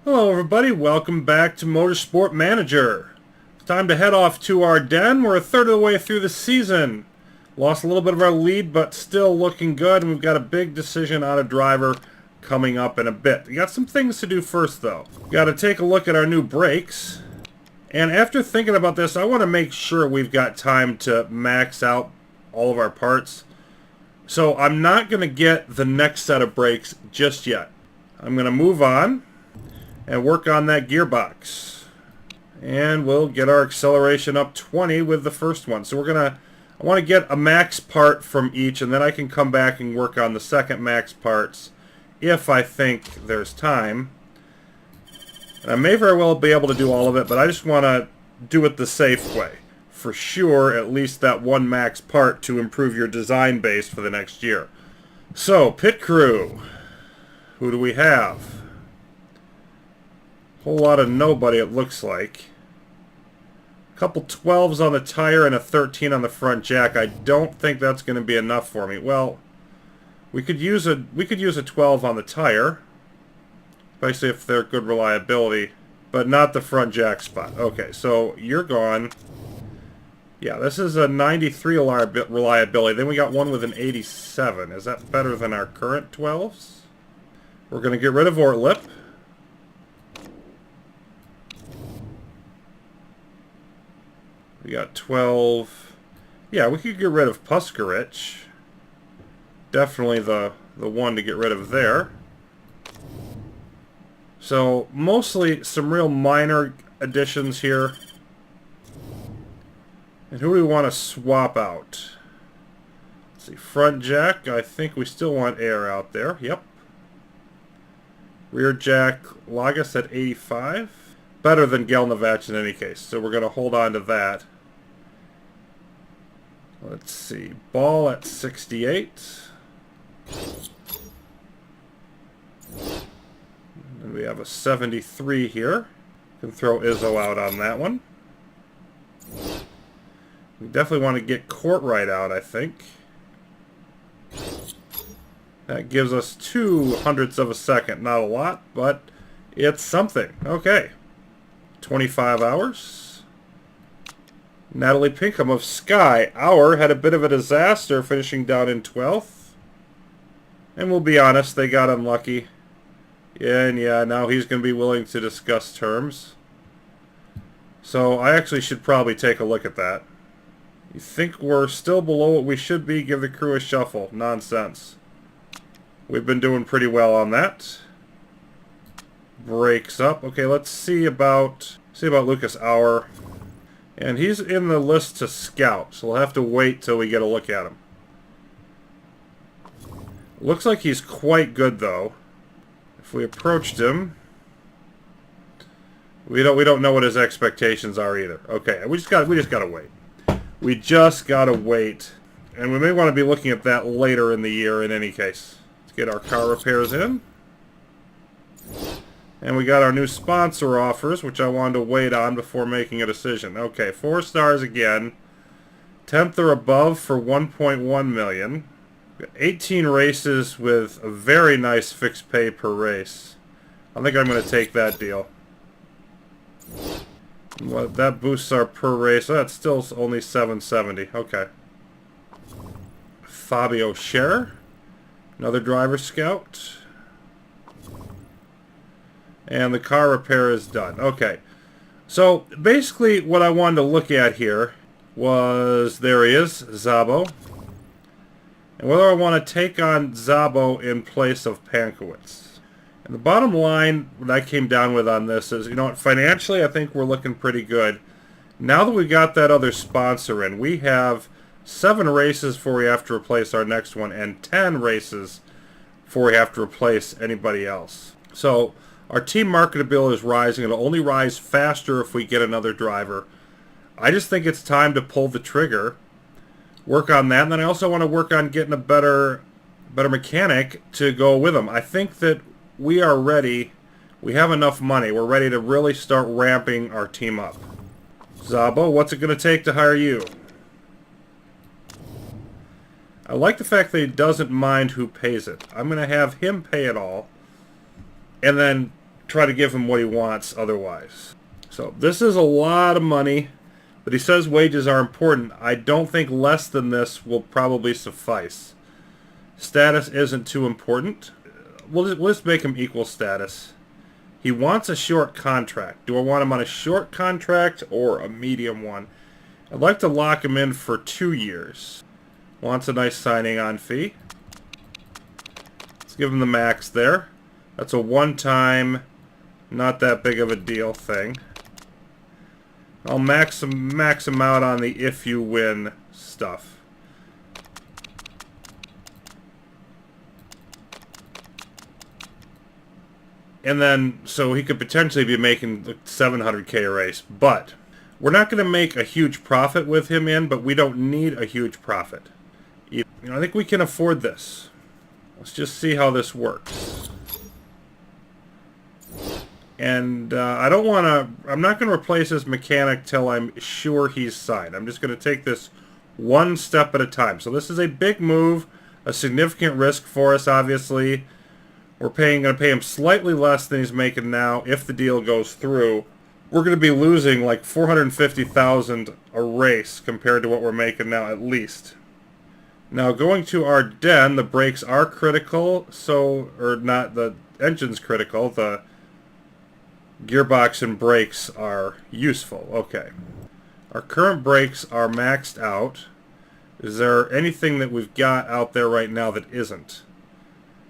Hello everybody, welcome back to Motorsport Manager. It's time to head off to Ardennes. We're a third of the way through the season. Lost a little bit of our lead, but still looking good, and we've got a big decision on a driver coming up in a bit. We got some things to do first though. We got to take a look at our new brakes. And after thinking about this, I want to make sure we've got time to max out all of our parts. So I'm not going to get the next set of brakes just yet. I'm going to move on and work on that gearbox. And we'll get our acceleration up 20 with the first one. So I want to get a max part from each, and then I can come back and work on the second max parts if I think there's time. And I may very well be able to do all of it, but I just want to do it the safe way. For sure, at least that one max part to improve your design base for the next year. So, pit crew. Who do we have? Whole lot of nobody, it looks like. A couple 12s on the tire and a 13 on the front jack. I don't think that's going to be enough for me. Well, we could use a 12 on the tire, especially if they're good reliability, but not the front jack spot. Okay, so you're gone. Yeah, this is a 93 reliability. Then we got one with an 87. Is that better than our current 12s? We're going to get rid of Ortlip. We got 12. Yeah, we could get rid of Puskarich. Definitely the one to get rid of there. So, mostly some real minor additions here. And who do we want to swap out? Let's see, front jack. I think we still want air out there. Yep. Rear jack, Lagos at 85. Better than Gelnavach in any case, so we're going to hold on to that. Let's see, ball at 68. And we have a 73 here. Can throw Izzo out on that one. We definitely want to get Courtright out, I think. That gives us 0.02 of a second. Not a lot, but it's something. Okay. 25 hours. Natalie Pinkham of Sky. Hour had a bit of a disaster, finishing down in 12th. And we'll be honest, they got unlucky. And yeah, now he's going to be willing to discuss terms. So I actually should probably take a look at that. You think we're still below what we should be? Give the crew a shuffle. Nonsense. We've been doing pretty well on that. Brakes up. Okay, let's see about Lucas Auer. And he's in the list to scout, so we'll have to wait till we get a look at him. Looks like he's quite good though. If we approached him, we don't know what his expectations are either. Okay, we just gotta wait. We just gotta wait. And we may want to be looking at that later in the year in any case. Let's get our car repairs in. And we got our new sponsor offers, which I wanted to wait on before making a decision. Okay, 4 stars again. 10th or above for 1.1 million. 18 races with a very nice fixed pay per race. I think I'm going to take that deal. That boosts our per race. Oh, that's still only 770. Okay. Fabio Scherer. Another driver scout. And the car repair is done. Okay. So, basically, what I wanted to look at here was, there he is, Szabo. And whether I want to take on Szabo in place of Pankowitz. And the bottom line that I came down with on this is, you know, financially, I think we're looking pretty good. Now that we got that other sponsor in, we have 7 races before we have to replace our next one, and 10 races before we have to replace anybody else. So, our team marketability is rising. It'll only rise faster if we get another driver. I just think it's time to pull the trigger, work on that, and then I also want to work on getting a better mechanic to go with him. I think that we are ready. We have enough money. We're ready to really start ramping our team up. Szabo, what's it going to take to hire you? I like the fact that he doesn't mind who pays it. I'm going to have him pay it all. And then try to give him what he wants otherwise. So this is a lot of money, but he says wages are important. I don't think less than this will probably suffice. Status isn't too important. We'll just make him equal status. He wants a short contract. Do I want him on a short contract or a medium one? I'd like to lock him in for 2 years. Wants a nice signing on fee. Let's give him the max there. That's a one-time, not that big of a deal thing. I'll max him out on the if you win stuff. And then, so he could potentially be making 700K a race, but we're not going to make a huge profit with him in, but we don't need a huge profit. You know, I think we can afford this. Let's just see how this works. And I don't want to, I'm not going to replace his mechanic till I'm sure he's signed. I'm just going to take this one step at a time. So this is a big move, a significant risk for us, obviously. We're going to pay him slightly less than he's making now if the deal goes through. We're going to be losing like $450,000 a race compared to what we're making now at least. Now going to Ardennes, the brakes are critical, or not, the engine's critical, the gearbox and brakes are useful. Okay. Our current brakes are maxed out. Is there anything that we've got out there right now that isn't?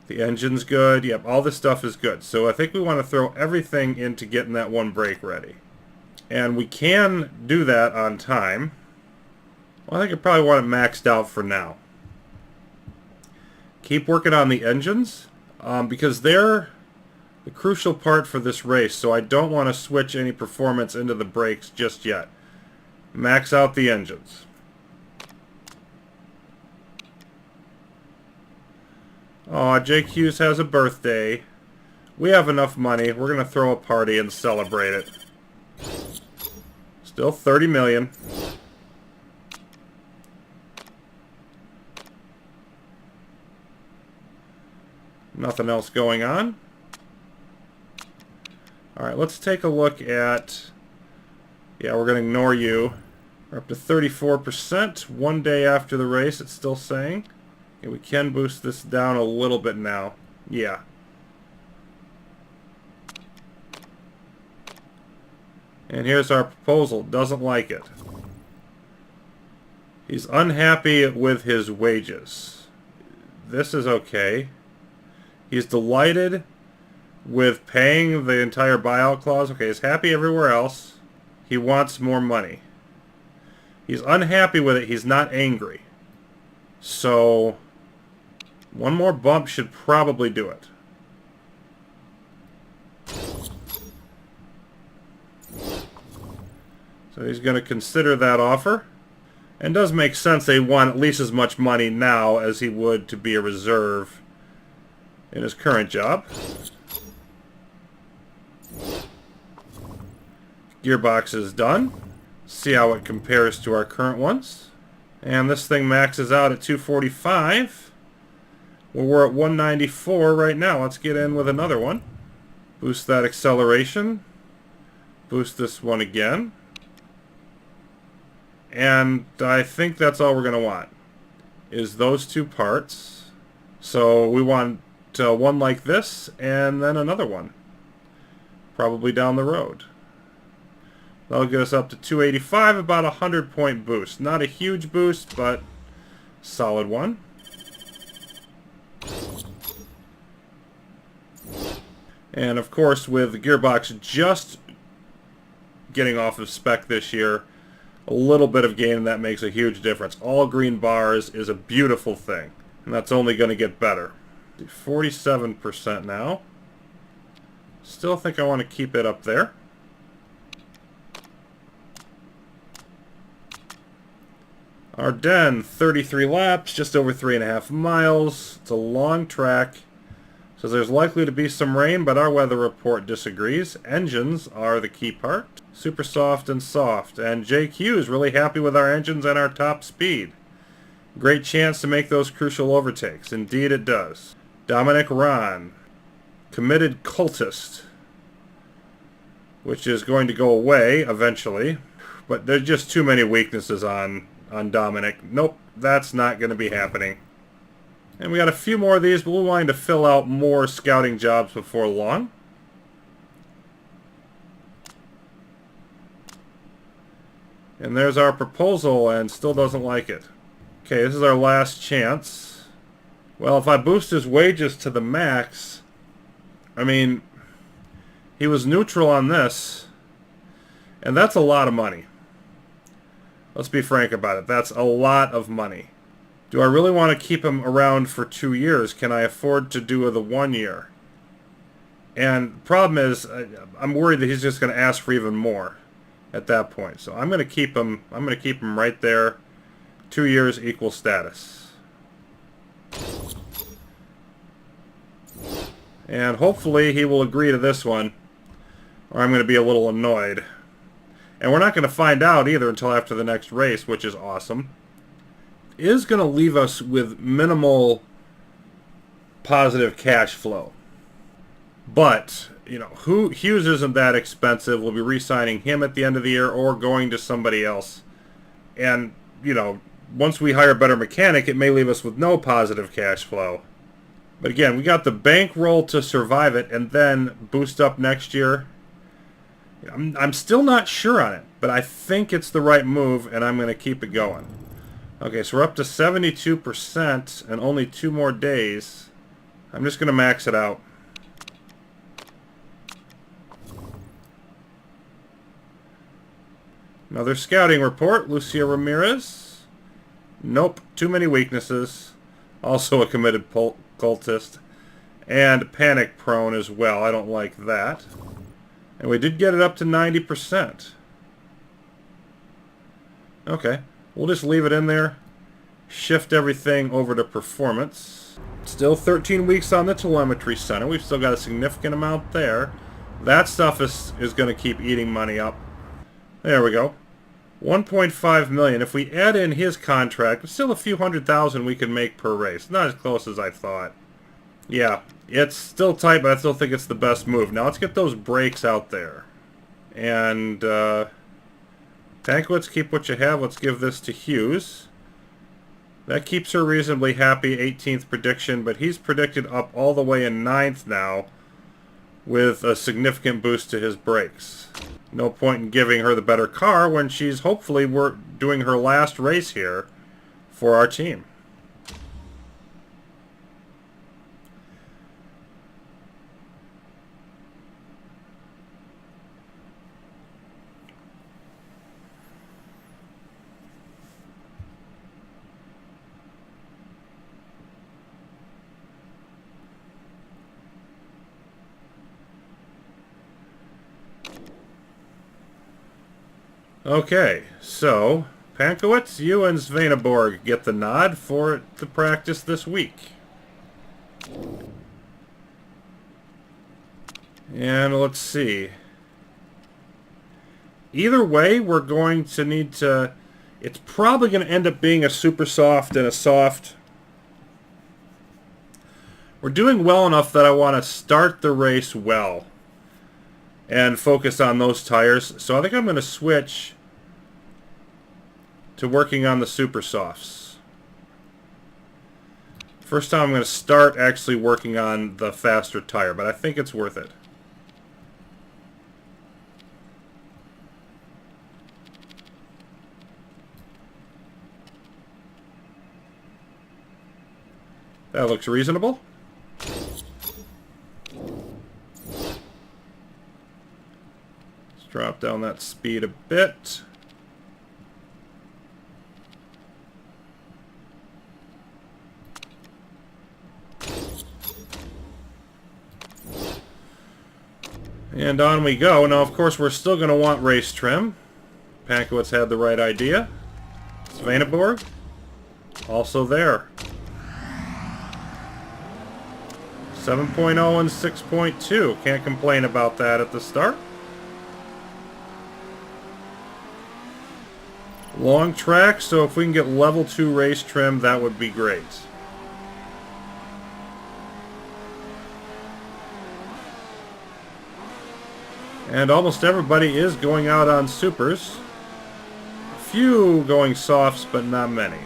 The engine's good. Yep, all this stuff is good. So I think we want to throw everything into getting that one brake ready. And we can do that on time. Well, I think I probably want it maxed out for now. Keep working on the engines, because they're the crucial part for this race, so I don't want to switch any performance into the brakes just yet. Max out the engines. Aw, Jake Hughes has a birthday. We have enough money. We're going to throw a party and celebrate it. Still 30 million. Nothing else going on. Alright, let's take a look at... Yeah, we're going to ignore you. We're up to 34%. 1 day after the race, it's still saying. Okay, we can boost this down a little bit now. Yeah. And here's our proposal. Doesn't like it. He's unhappy with his wages. This is okay. He's delighted with paying the entire buyout clause. Okay, he's happy everywhere else. He wants more money. He's unhappy with it. He's not angry. So, one more bump should probably do it. So he's going to consider that offer. And it does make sense they want at least as much money now as he would to be a reserve in his current job. Gearbox is done. See how it compares to our current ones. And this thing maxes out at 245. Well, we're at 194 right now. Let's get in with another one. Boost that acceleration. Boost this one again. And I think that's all we're going to want, is those two parts. So we want one like this, and then another one. Probably down the road. That'll get us up to 285, about a 100-point boost. Not a huge boost, but solid one. And of course, with the gearbox just getting off of spec this year, a little bit of gain in that makes a huge difference. All green bars is a beautiful thing, and that's only going to get better. 47% now. Still think I want to keep it up there. Ardennes, 33 laps, just over 3.5 miles. It's a long track. Says there's likely to be some rain, but our weather report disagrees. Engines are the key part. Super soft and soft. And Jake Hughes really happy with our engines and our top speed. Great chance to make those crucial overtakes. Indeed it does. Dominic Ron, committed cultist. which is going to go away eventually. But there's just too many weaknesses on Dominic. Nope, that's not going to be happening. And we got a few more of these, but we're wanting to fill out more scouting jobs before long. And there's our proposal, and still doesn't like it. Okay, this is our last chance. Well, if I boost his wages to the max, I mean, he was neutral on this, and that's a lot of money. Let's be frank about it. That's a lot of money. Do I really want to keep him around for 2 years? Can I afford to do the 1 year? And the problem is, I'm worried that he's just going to ask for even more at that point. So I'm going to keep him. I'm going to keep him right there. 2 years equal status. And hopefully he will agree to this one, or I'm going to be a little annoyed. And we're not going to find out either until after the next race, which is awesome. It is going to leave us with minimal positive cash flow. But, you know, Hughes isn't that expensive. We'll be re-signing him at the end of the year or going to somebody else. And, you know, once we hire a better mechanic, it may leave us with no positive cash flow. But again, we got the bankroll to survive it and then boost up next year. I'm still not sure on it, but I think it's the right move, and I'm going to keep it going. Okay, so we're up to 72% and only 2 more days. I'm just going to max it out. Another scouting report. Lucia Ramirez. Nope, too many weaknesses. Also a committed cultist. And panic prone as well. I don't like that. And we did get it up to 90%. Okay, we'll just leave it in there. Shift everything over to performance. Still 13 weeks on the telemetry center. We've still got a significant amount there. That stuff is going to keep eating money up. There we go. 1.5 million. If we add in his contract, it's still a few $100,000 we can make per race. Not as close as I thought. Yeah, it's still tight, but I still think it's the best move. Now let's get those brakes out there. And, Tankwitz, keep what you have. Let's give this to Hughes. That keeps her reasonably happy, 18th prediction, but he's predicted up all the way in 9th now with a significant boost to his brakes. No point in giving her the better car when she's hopefully doing her last race here for our team. Okay, so Pankowitz, you and Svaneborg get the nod for the practice this week. And let's see. Either way, we're going to need to... It's probably going to end up being a super soft and a soft. We're doing well enough that I want to start the race well and focus on those tires. So I think I'm going to switch to working on the super softs. First time I'm going to start actually working on the faster tire, but I think it's worth it. That looks reasonable. Let's drop down that speed a bit. And on we go. Now, of course, we're still going to want race trim. Pankowitz had the right idea. Svaneborg, also there. 7.0 and 6.2. Can't complain about that at the start. Long track, so if we can get level 2 race trim, that would be great. And almost everybody is going out on supers. A few going softs, but not many.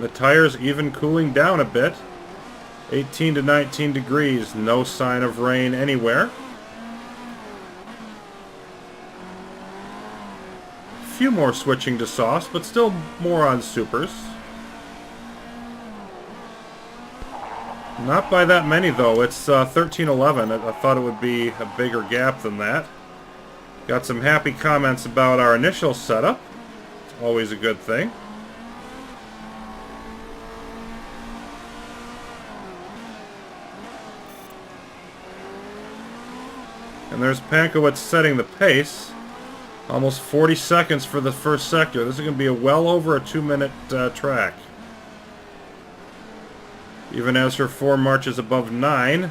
The tires even cooling down a bit. 18 to 19 degrees, no sign of rain anywhere. A few more switching to softs, but still more on supers. Not by that many though, it's 13:11. I thought it would be a bigger gap than that. Got some happy comments about our initial setup. It's always a good thing. And there's Pankowitz setting the pace. Almost 40 seconds for the first sector. This is going to be well over a 2-minute track. Even as her form marches above 9.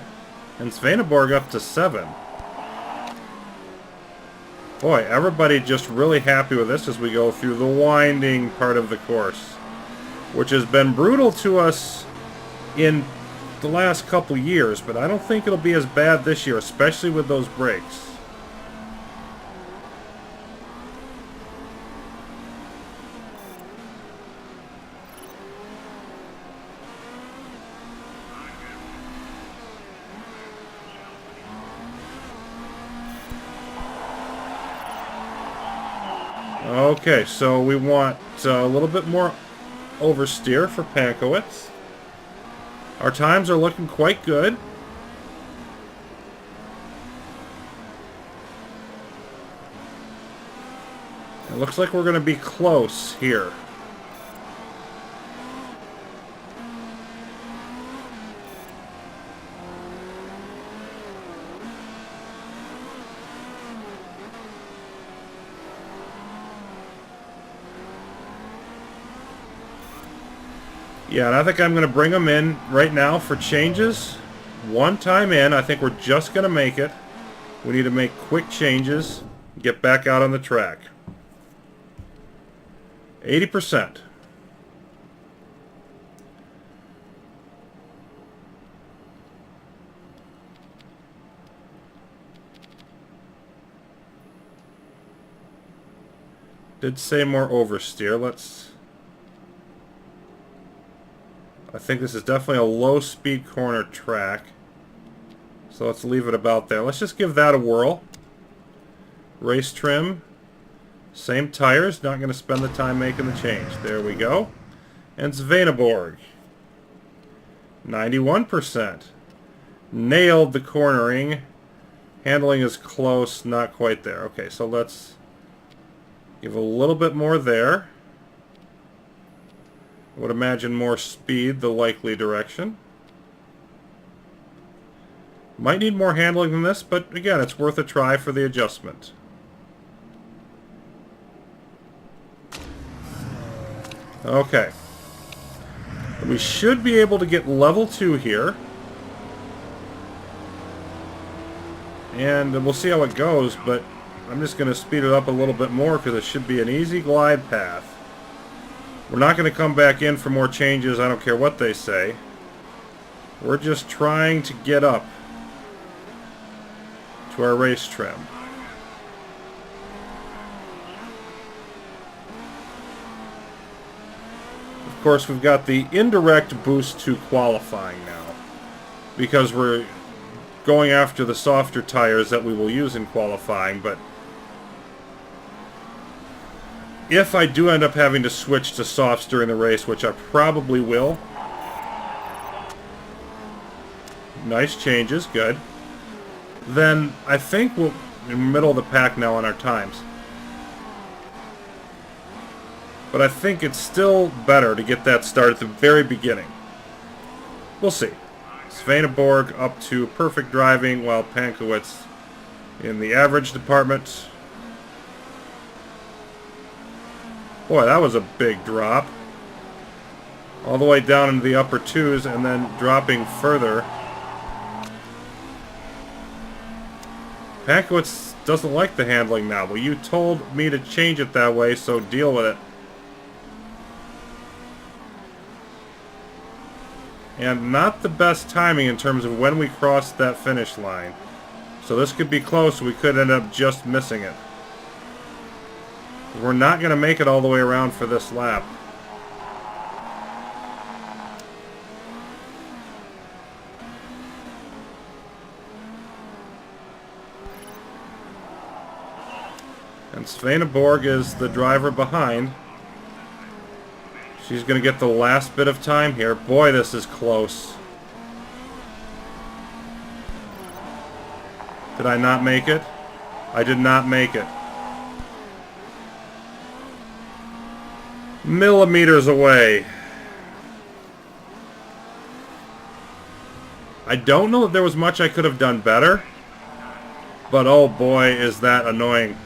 And Svaneborg up to 7. Boy, everybody just really happy with this as we go through the winding part of the course. Which has been brutal to us in the last couple years, but I don't think it'll be as bad this year, especially with those brakes. Okay, so we want a little bit more oversteer for Pankowitz. Our times are looking quite good. It looks like we're going to be close here. Yeah, and I think I'm going to bring them in right now for changes. One time in, I think we're just going to make it. We need to make quick changes, get back out on the track. 80%. Did say more oversteer. I think this is definitely a low-speed corner track. So let's leave it about there. Let's just give that a whirl. Race trim. Same tires. Not going to spend the time making the change. There we go. And Svaneborg. 91%. Nailed the cornering. Handling is close. Not quite there. Okay, so let's give a little bit more there. I would imagine more speed, the likely direction. Might need more handling than this, but again, it's worth a try for the adjustment. Okay. We should be able to get level 2 here. And we'll see how it goes, but I'm just going to speed it up a little bit more because it should be an easy glide path. We're not going to come back in for more changes, I don't care what they say. We're just trying to get up to our race trim. Of course, we've got the indirect boost to qualifying now, because we're going after the softer tires that we will use in qualifying, but if I do end up having to switch to softs during the race, which I probably will. Nice changes, good. Then I think we're in the middle of the pack now on our times. But I think it's still better to get that start at the very beginning. We'll see. Svaneborg up to perfect driving, while Pankowitz in the average department. Boy, that was a big drop. All the way down into the upper 2s and then dropping further. Pankowitz doesn't like the handling now. Well, you told me to change it that way, so deal with it. And not the best timing in terms of when we crossed that finish line. So this could be close. We could end up just missing it. We're not going to make it all the way around for this lap. And Svaneborg is the driver behind. She's going to get the last bit of time here. Boy, this is close. Did I not make it? I did not make it. Millimeters away. I don't know if there was much I could have done better, but oh boy, is that annoying.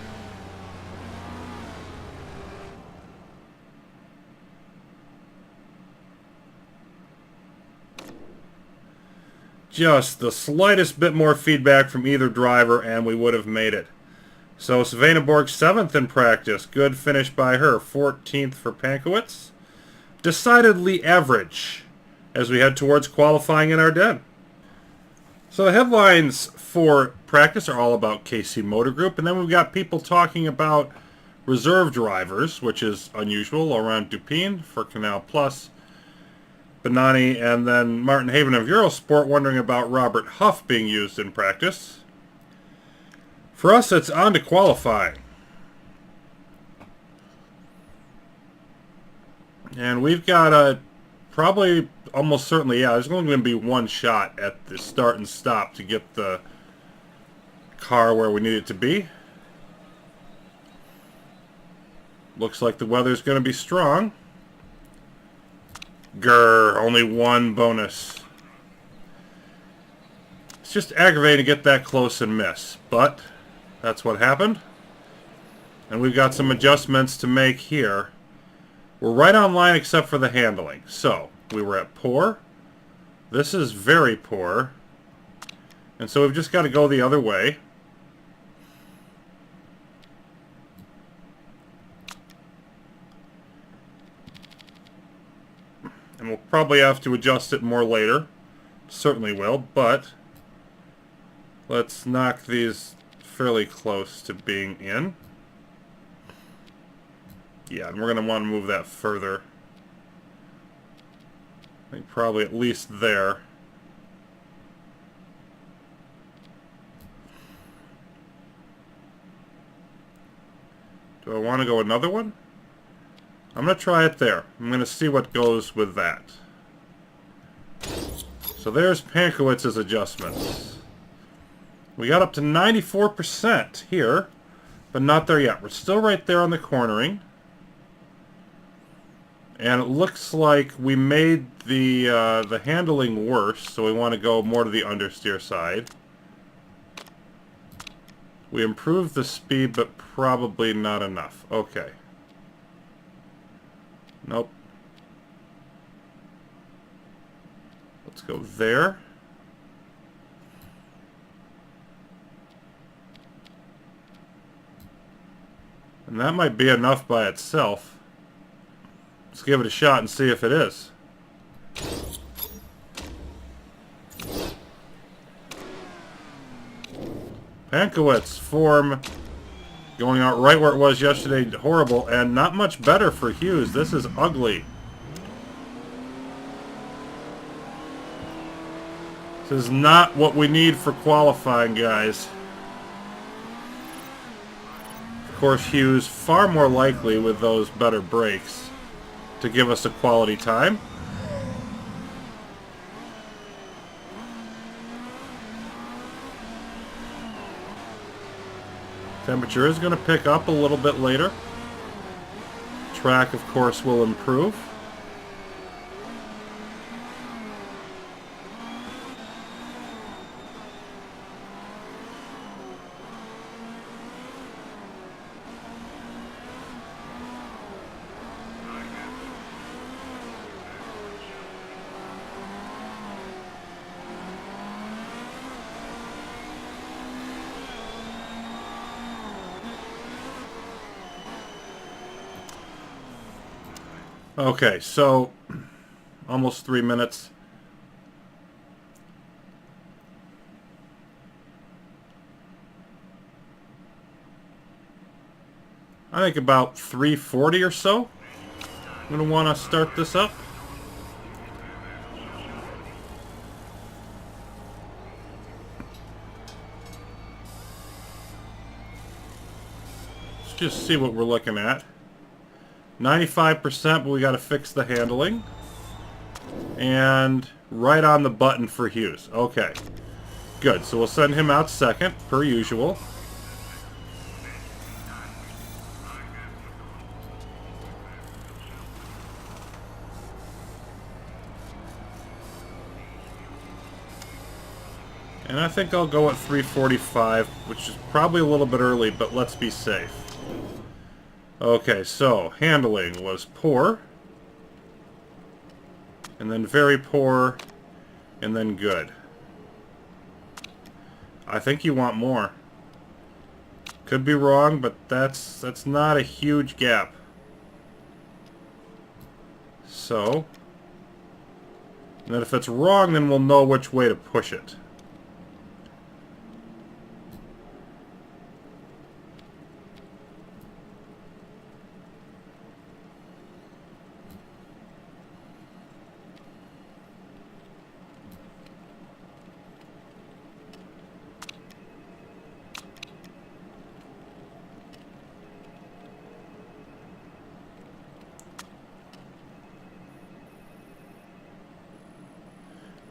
Just the slightest bit more feedback from either driver and we would have made it. So Svaneborg 7th in practice. Good finish by her. 14th for Pankowitz. Decidedly average as we head towards qualifying in Ardennes. So the headlines for practice are all about KC Motor Group, and then we've got people talking about reserve drivers, which is unusual. Laurent Dupin for Canal Plus. Benani, and then Martin Haven of Eurosport wondering about Robert Huff being used in practice. For us, it's on to qualifying. And we've got probably, almost certainly, yeah, there's only going to be one shot at the start and stop to get the car where we need it to be. Looks like the weather's going to be strong. Grr, only one bonus. It's just aggravating to get that close and miss, but that's what happened. And we've got some adjustments to make here. We're right on line except for the handling. So, we were at poor. This is very poor. And so we've just got to go the other way. And we'll probably have to adjust it more later. Certainly will, but let's knock these fairly close to being in. Yeah, and we're going to want to move that further. I think probably at least there. Do I want to go another one? I'm going to try it there. I'm going to see what goes with that. So there's Pankowitz's adjustments. We got up to 94% here, but not there yet. We're still right there on the cornering. And it looks like we made the handling worse, so we want to go more to the understeer side. We improved the speed, but probably not enough. Okay. Nope. Let's go there. And that might be enough by itself. Let's give it a shot and see if it is. Pankowitz form going out right where it was yesterday, horrible, and not much better for Hughes. This is ugly. This is not what we need for qualifying, guys. Of course, Hughes far more likely with those better brakes to give us a quality time. Temperature is going to pick up a little bit later. Track, of course, will improve. Okay, so almost 3 minutes. I think about 340 or so. I'm going to want to start this up. Let's just see what we're looking at. 95%, but we got to fix the handling. And right on the button for Hughes. Okay. Good. So we'll send him out second, per usual. And I think I'll go at 345, which is probably a little bit early, but let's be safe. Okay, so handling was poor. And then very poor. And then good. I think you want more. Could be wrong, but that's not a huge gap. So, and then if it's wrong, then we'll know which way to push it.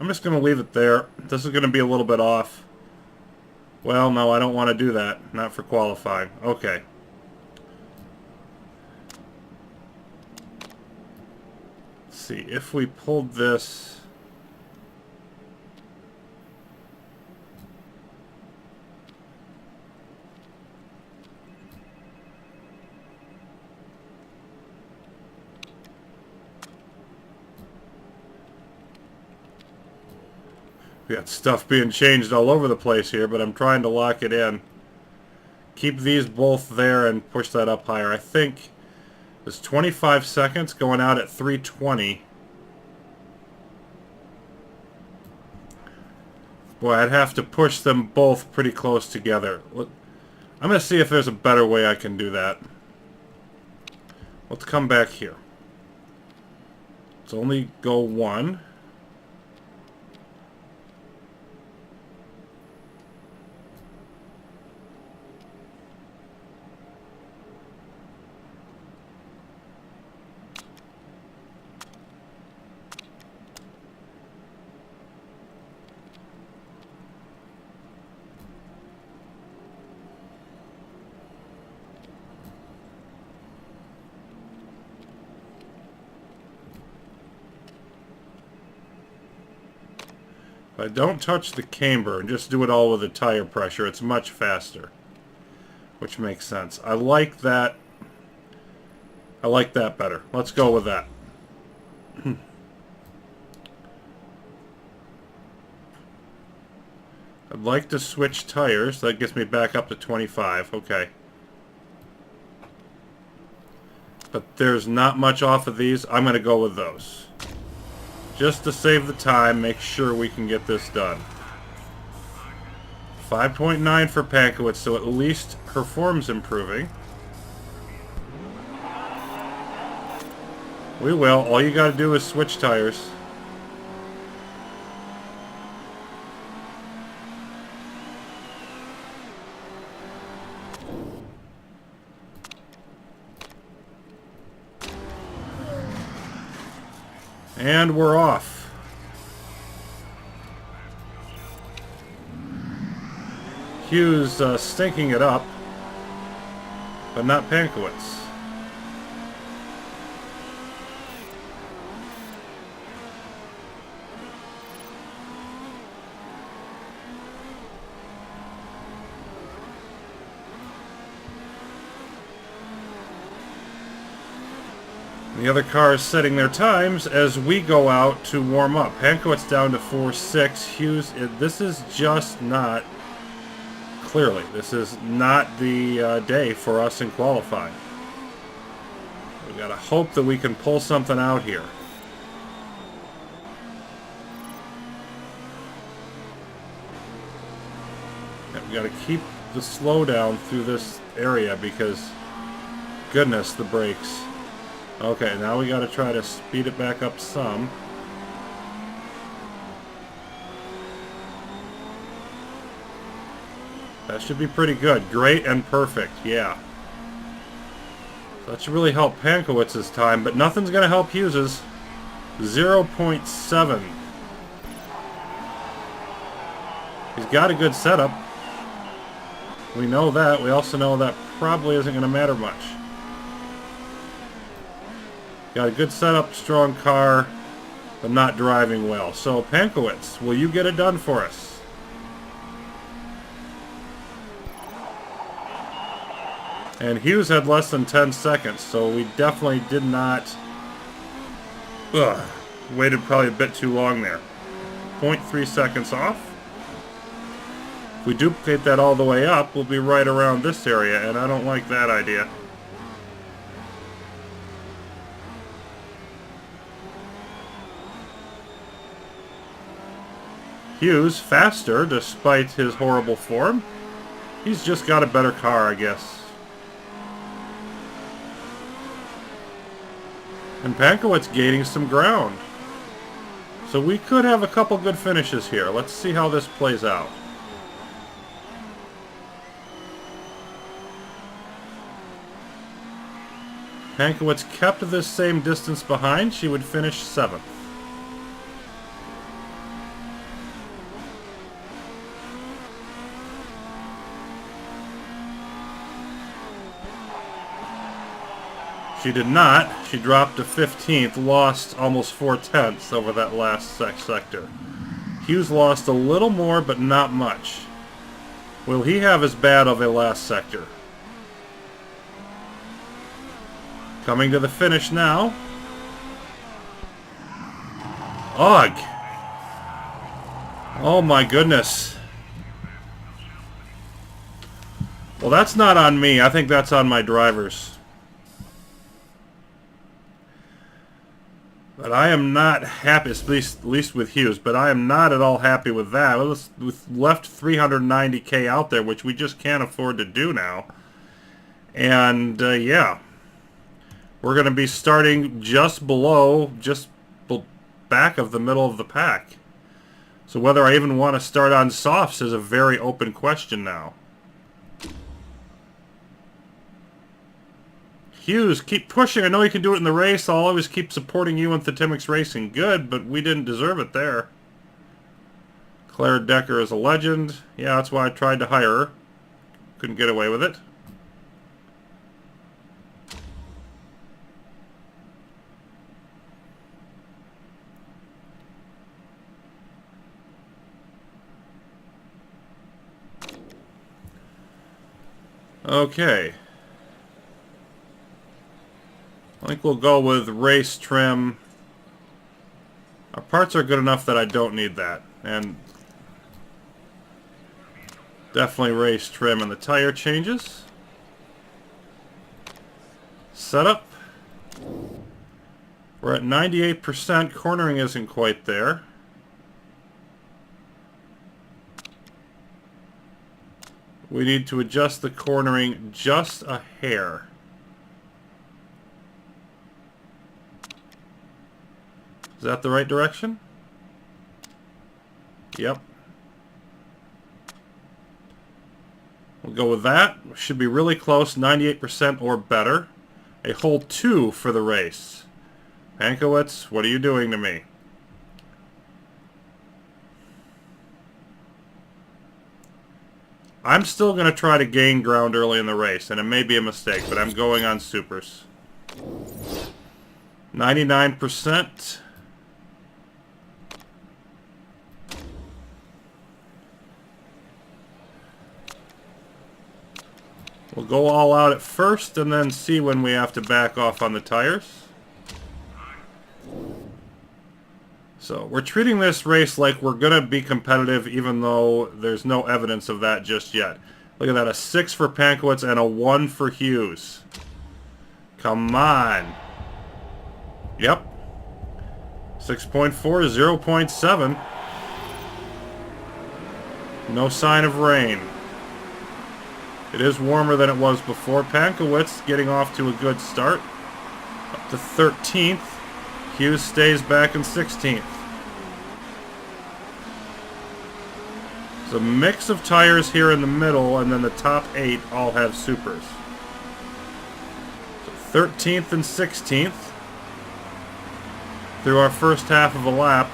I'm just going to leave it there. This is going to be a little bit off. Well, no, I don't want to do that. Not for qualifying. Okay. Let's see. If we pulled this... We got stuff being changed all over the place here, but I'm trying to lock it in. Keep these both there and push that up higher. I think it's 25 seconds going out at 320. Boy, I'd have to push them both pretty close together. I'm going to see if there's a better way I can do that. Let's come back here. Let's only go one. If I don't touch the camber and just do it all with the tire pressure, it's much faster. Which makes sense. I like that. I like that better. Let's go with that. I'd like to switch tires. That gets me back up to 25. Okay. But there's not much off of these. I'm going to go with those. Just to save the time, make sure we can get this done. 5.9 for Pankowitz, so at least her form's improving. We will. All you got to do is switch tires. And we're off. Hughes stinking it up, but not Pankowitz. The other cars setting their times as we go out to warm up. Pankowitz down to 4.6. Hughes, this is just not, clearly, this is not the day for us in qualifying. We've got to hope that we can pull something out here. And we've got to keep the slowdown through this area because goodness, the brakes. Okay, now we got to try to speed it back up some. That should be pretty good. Great and perfect, yeah. So that should really help Pankowitz's time, but nothing's going to help Hughes's. 0.7. He's got a good setup. We know that. We also know that probably isn't going to matter much. Got a good setup, strong car, but not driving well. So, Pankowitz, will you get it done for us? And Hughes had less than 10 seconds, so we definitely did not... waited probably a bit too long there. 0.3 seconds off. If we duplicate that all the way up, we'll be right around this area, and I don't like that idea. Hughes, faster, despite his horrible form. He's just got a better car, I guess. And Pankowitz gaining some ground. So we could have a couple good finishes here. Let's see how this plays out. Pankowitz kept this same distance behind. She would finish 7th. She did not. She dropped to 15th, lost almost 4/10 over that last sector. Hughes lost a little more, but not much. Will he have as bad of a last sector? Coming to the finish now. Ugh! Oh my goodness. Well, that's not on me. I think that's on my drivers. But I am not happy, at least with Hughes, but I am not at all happy with that. We've left 390K out there, which we just can't afford to do now. And, yeah. We're going to be starting just below, back of the middle of the pack. So whether I even want to start on softs is a very open question now. Hughes, keep pushing. I know you can do it in the race. I'll always keep supporting you in Thetimics Racing. Good, but we didn't deserve it there. Claire Decker is a legend. Yeah, that's why I tried to hire her. Couldn't get away with it. Okay. I think we'll go with race trim. Our parts are good enough that I don't need that. And definitely race trim and the tire changes. Setup. We're at 98%. Cornering isn't quite there. We need to adjust the cornering just a hair. Is that the right direction? Yep. We'll go with that. Should be really close, 98% or better. A whole 2 for the race. Pankowitz, what are you doing to me? I'm still going to try to gain ground early in the race, and it may be a mistake, but I'm going on supers. 99%. We'll go all out at first and then see when we have to back off on the tires. So we're treating this race like we're going to be competitive even though there's no evidence of that just yet. Look at that, a 6 for Pankowitz and a 1 for Hughes. Come on. Yep. 6.4, 0.7. No sign of rain. It is warmer than it was before. Pankowitz getting off to a good start. Up to 13th. Hughes stays back in 16th. It's a mix of tires here in the middle, and then the top 8 all have supers. So 13th and 16th through our first half of a lap.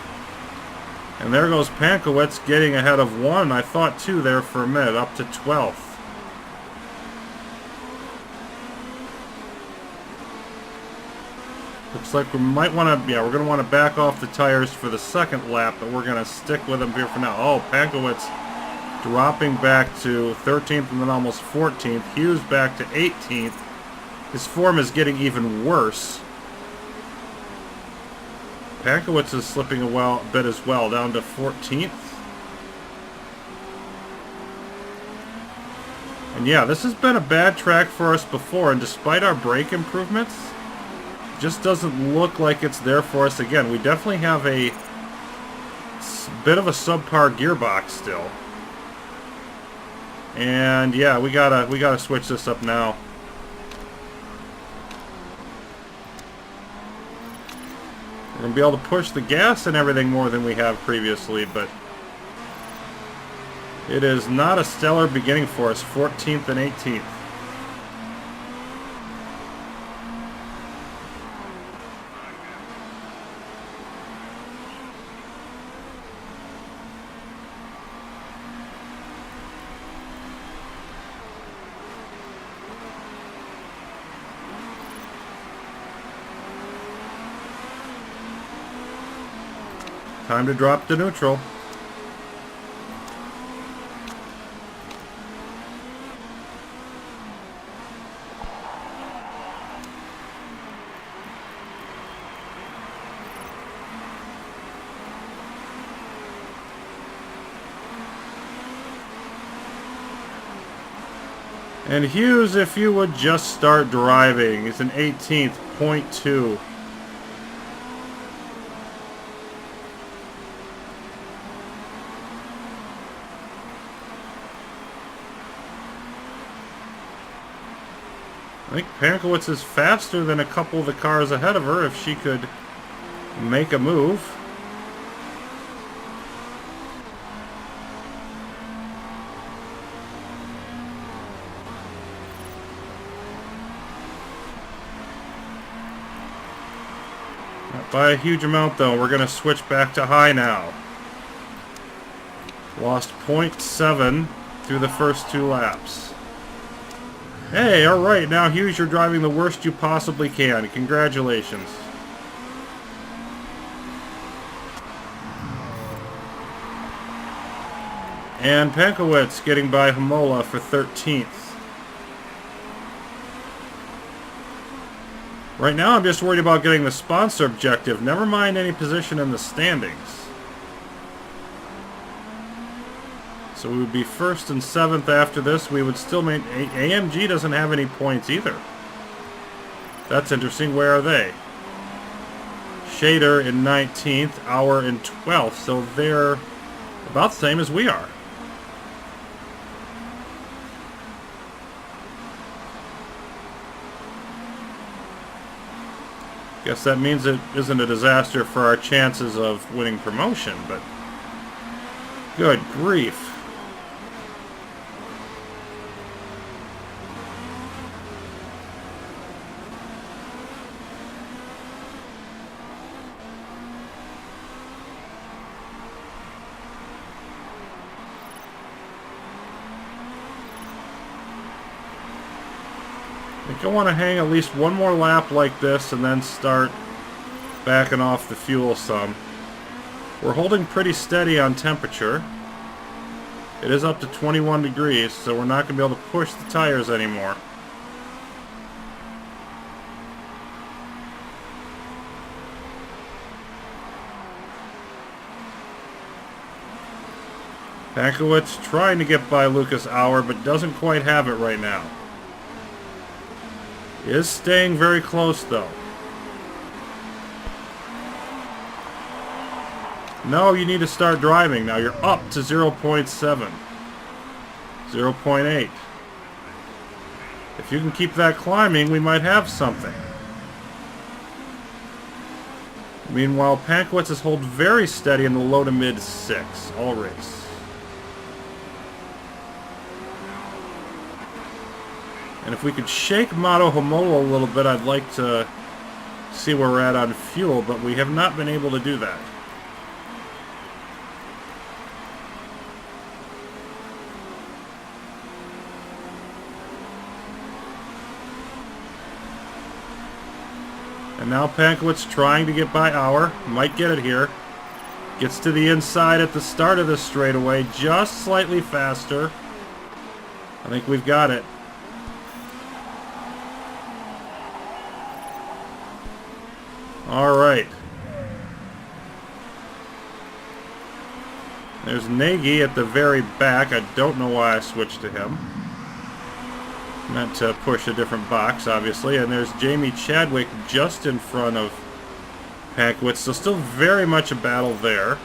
And there goes Pankowitz getting ahead of 1. I thought 2 there for a minute, up to 12th. Looks like we might want to, we're going to want to back off the tires for the second lap, but we're going to stick with them here for now. Oh, Pankowitz dropping back to 13th and then almost 14th. Hughes back to 18th. His form is getting even worse. Pankowitz is slipping a bit as well, down to 14th. And yeah, this has been a bad track for us before, and despite our brake improvements, it just doesn't look like it's there for us again. We definitely have a bit of a subpar gearbox still. And yeah, we gotta switch this up now. We're going to be able to push the gas and everything more than we have previously, but it is not a stellar beginning for us. 14th and 18th. Time to drop to neutral. And Hughes, if you would just start driving, is an 18th, 0.2. I think Pankowitz is faster than a couple of the cars ahead of her if she could make a move. Not by a huge amount though. We're going to switch back to high now. Lost 0.7 through the first 2 laps. Hey, alright, now Hughes, you're driving the worst you possibly can. Congratulations. And Pankowitz getting by Hamola for 13th. Right now I'm just worried about getting the sponsor objective. Never mind any position in the standings. So we would be 1st and 7th after this. We would still maintain... AMG doesn't have any points either. That's interesting. Where are they? Shader in 19th, Auer in 12th. So they're about the same as we are. Guess that means it isn't a disaster for our chances of winning promotion, but... Good grief. I think I want to hang at least one more lap like this and then start backing off the fuel some. We're holding pretty steady on temperature. It is up to 21 degrees, so we're not going to be able to push the tires anymore. Pankowitz trying to get by Lucas Auer, but doesn't quite have it right now. He is staying very close, though. No, you need to start driving now. You're up to 0.7. 0.8. If you can keep that climbing, we might have something. Meanwhile, Pankowitz has held very steady in the low to mid 6 all race. And if we could shake Mato Homolo a little bit, I'd like to see where we're at on fuel, but we have not been able to do that. And now Pankowitz trying to get by Auer. Might get it here. Gets to the inside at the start of this straightaway, just slightly faster. I think we've got it. All right. There's Nagy at the very back. I don't know why I switched to him. Meant to push a different box, obviously. And there's Jamie Chadwick just in front of Pankowitz. So still very much a battle there.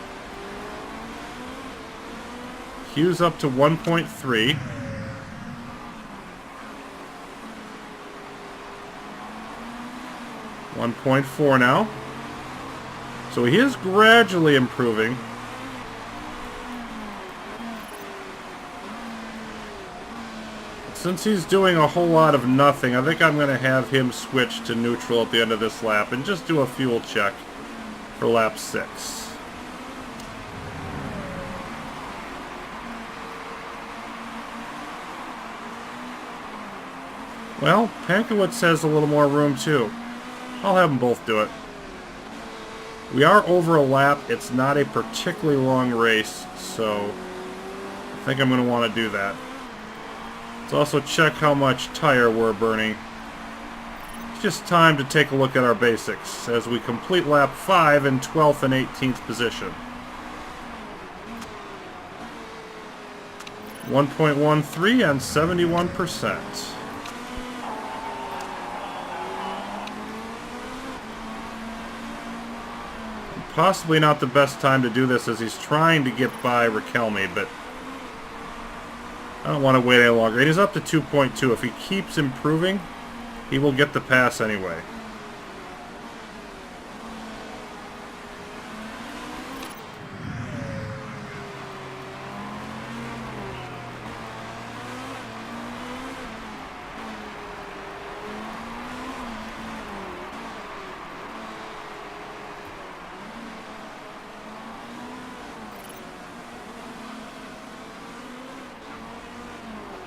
Hughes up to 1.3. .4 now. So he is gradually improving. Since he's doing a whole lot of nothing, I think I'm going to have him switch to neutral at the end of this lap and just do a fuel check for lap 6. Well, Pankowitz has a little more room too. I'll have them both do it. We are over a lap. It's not a particularly long race, so I think I'm going to want to do that. Let's also check how much tire we're burning. It's just time to take a look at our basics as we complete lap 5 in 12th and 18th position. 1.13 and 71%. Possibly not the best time to do this as he's trying to get by Raquelme, but I don't want to wait any longer. He's up to 2.2. If he keeps improving, he will get the pass anyway.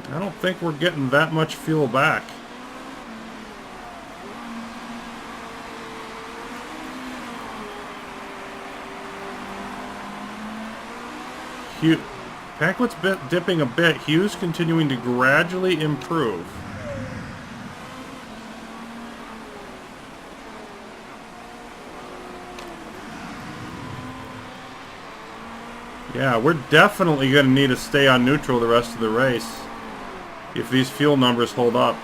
I don't think we're getting that much fuel back. Pankowitz dipping a bit. Hughes continuing to gradually improve. Yeah, we're definitely going to need to stay on neutral the rest of the race if these fuel numbers hold up.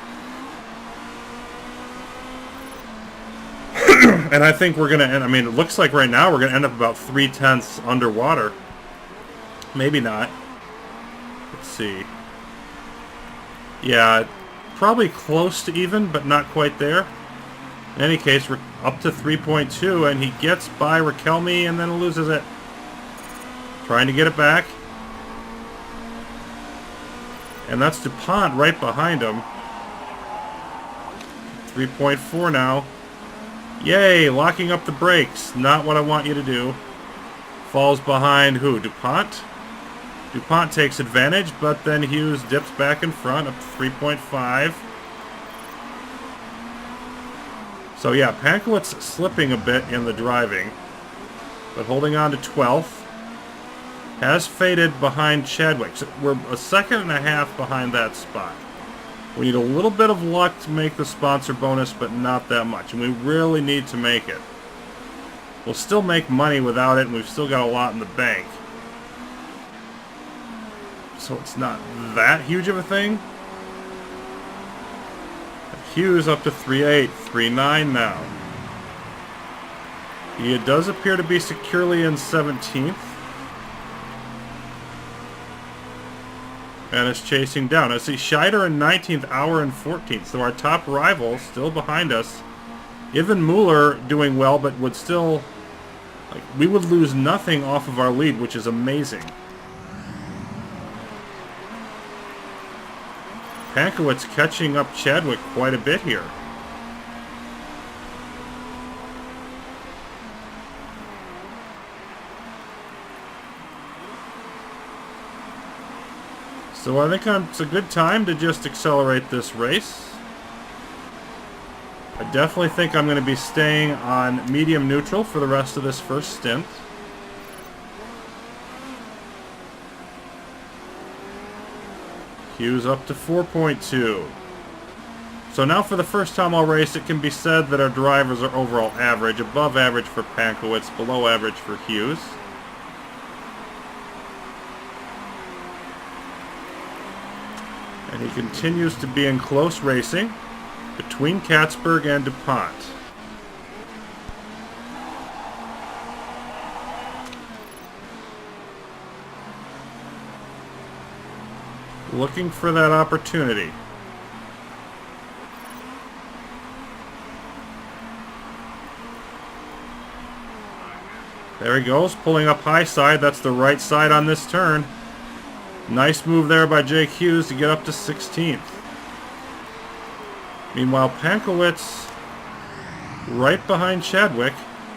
And I think we're going to end, I mean, it looks like right now we're going to end up about 0.3 underwater. Maybe not. Let's see. Yeah, probably close to even, but not quite there. In any case, we're up to 3.2, and he gets by Raquelme and then loses it. Trying to get it back. And that's DuPont right behind him. 3.4 now. Yay, locking up the brakes. Not what I want you to do. Falls behind who? DuPont? DuPont takes advantage, but then Hughes dips back in front up to 3.5. So yeah, Pankowitz slipping a bit in the driving, but holding on to 12th. Has faded behind Chadwick. So we're a second and a half behind that spot. We need a little bit of luck to make the sponsor bonus, but not that much. And we really need to make it. We'll still make money without it, and we've still got a lot in the bank. So it's not that huge of a thing. Hughes up to 3.8, 3.9 now. He does appear to be securely in 17th. and is chasing down. I see Scheider in 19th, Auer in 14th. So our top rival still behind us. Even Mueller doing well, but would still, like, we would lose nothing off of our lead, which is amazing. Pankowitz catching up Chadwick quite a bit here. So I think it's a good time to just accelerate this race. I definitely think I'm going to be staying on medium neutral for the rest of this first stint. Hughes up to 4.2. So now for the first time all race, it can be said that our drivers are overall average. Above average for Pankowitz, below average for Hughes. And he continues to be in close racing between Katzberg and DuPont. Looking for that opportunity. There he goes, pulling up high side. That's the right side on this turn. Nice move there by Jake Hughes to get up to 16th. Meanwhile, Pankowitz right behind Chadwick,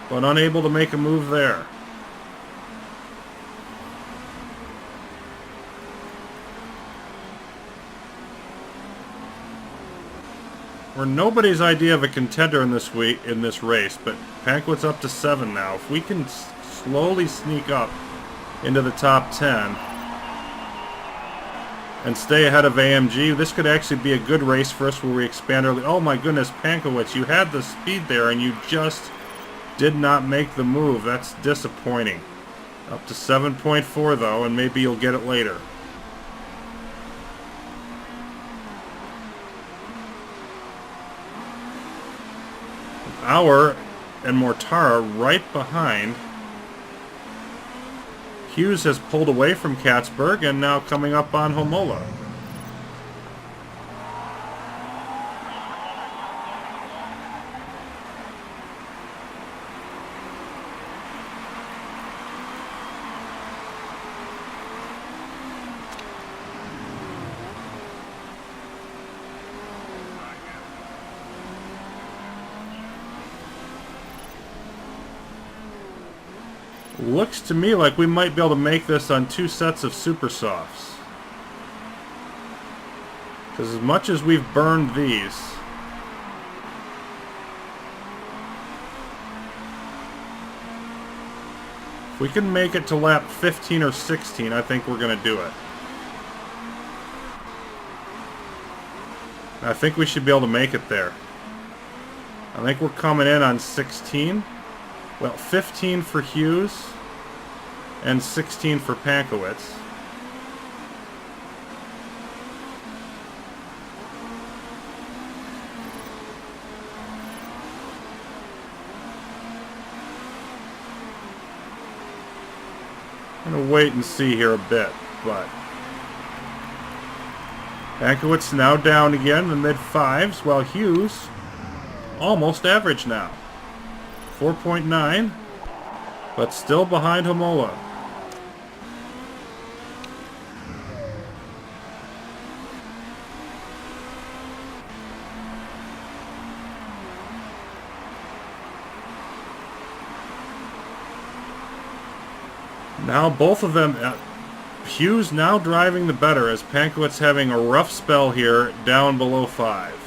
but unable to make a move there. We're nobody's idea of a contender in this race, but Pankowitz up to 7 now. If we can slowly sneak up into the top 10 and stay ahead of AMG, this could actually be a good race for us where we expand early. Oh my goodness, Pankowitz, you had the speed there and you just did not make the move. That's disappointing. Up to 7.4 though, and maybe you'll get it later. Auer and Mortara right behind. Hughes has pulled away from Katzberg and now coming up on Homola. Looks to me like we might be able to make this on 2 sets of super softs. Because as much as we've burned these, if we can make it to lap 15 or 16, I think we're going to do it. I think we should be able to make it there. I think we're coming in on 16. Well, 15 for Hughes and 16 for Pankowitz. I'm going to wait and see here a bit, but Pankowitz now down again in the mid-5s, while Hughes almost average now. 4.9, but still behind Homola. Now both of them, Hughes now driving the better as Pankowitz having a rough spell here down below 5.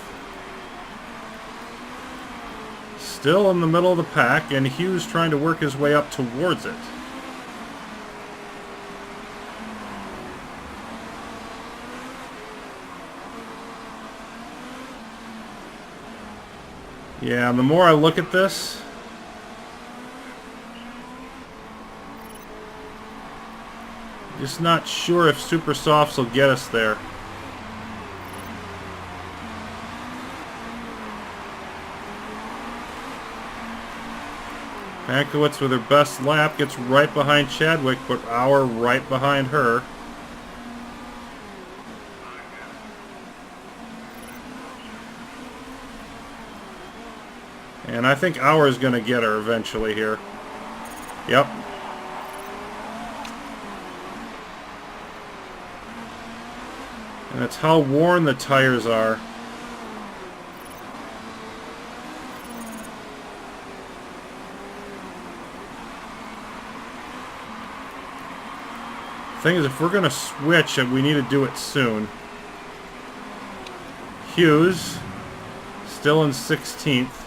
Still in the middle of the pack, and Hughes trying to work his way up towards it. Yeah, and the more I look at this, just not sure if super softs will get us there. Pankowitz with her best lap gets right behind Chadwick, but Auer right behind her. And I think Auer's going to get her eventually here. Yep. And it's how worn the tires are. Thing is, if we're going to switch, we need to do it soon. Hughes, still in 16th.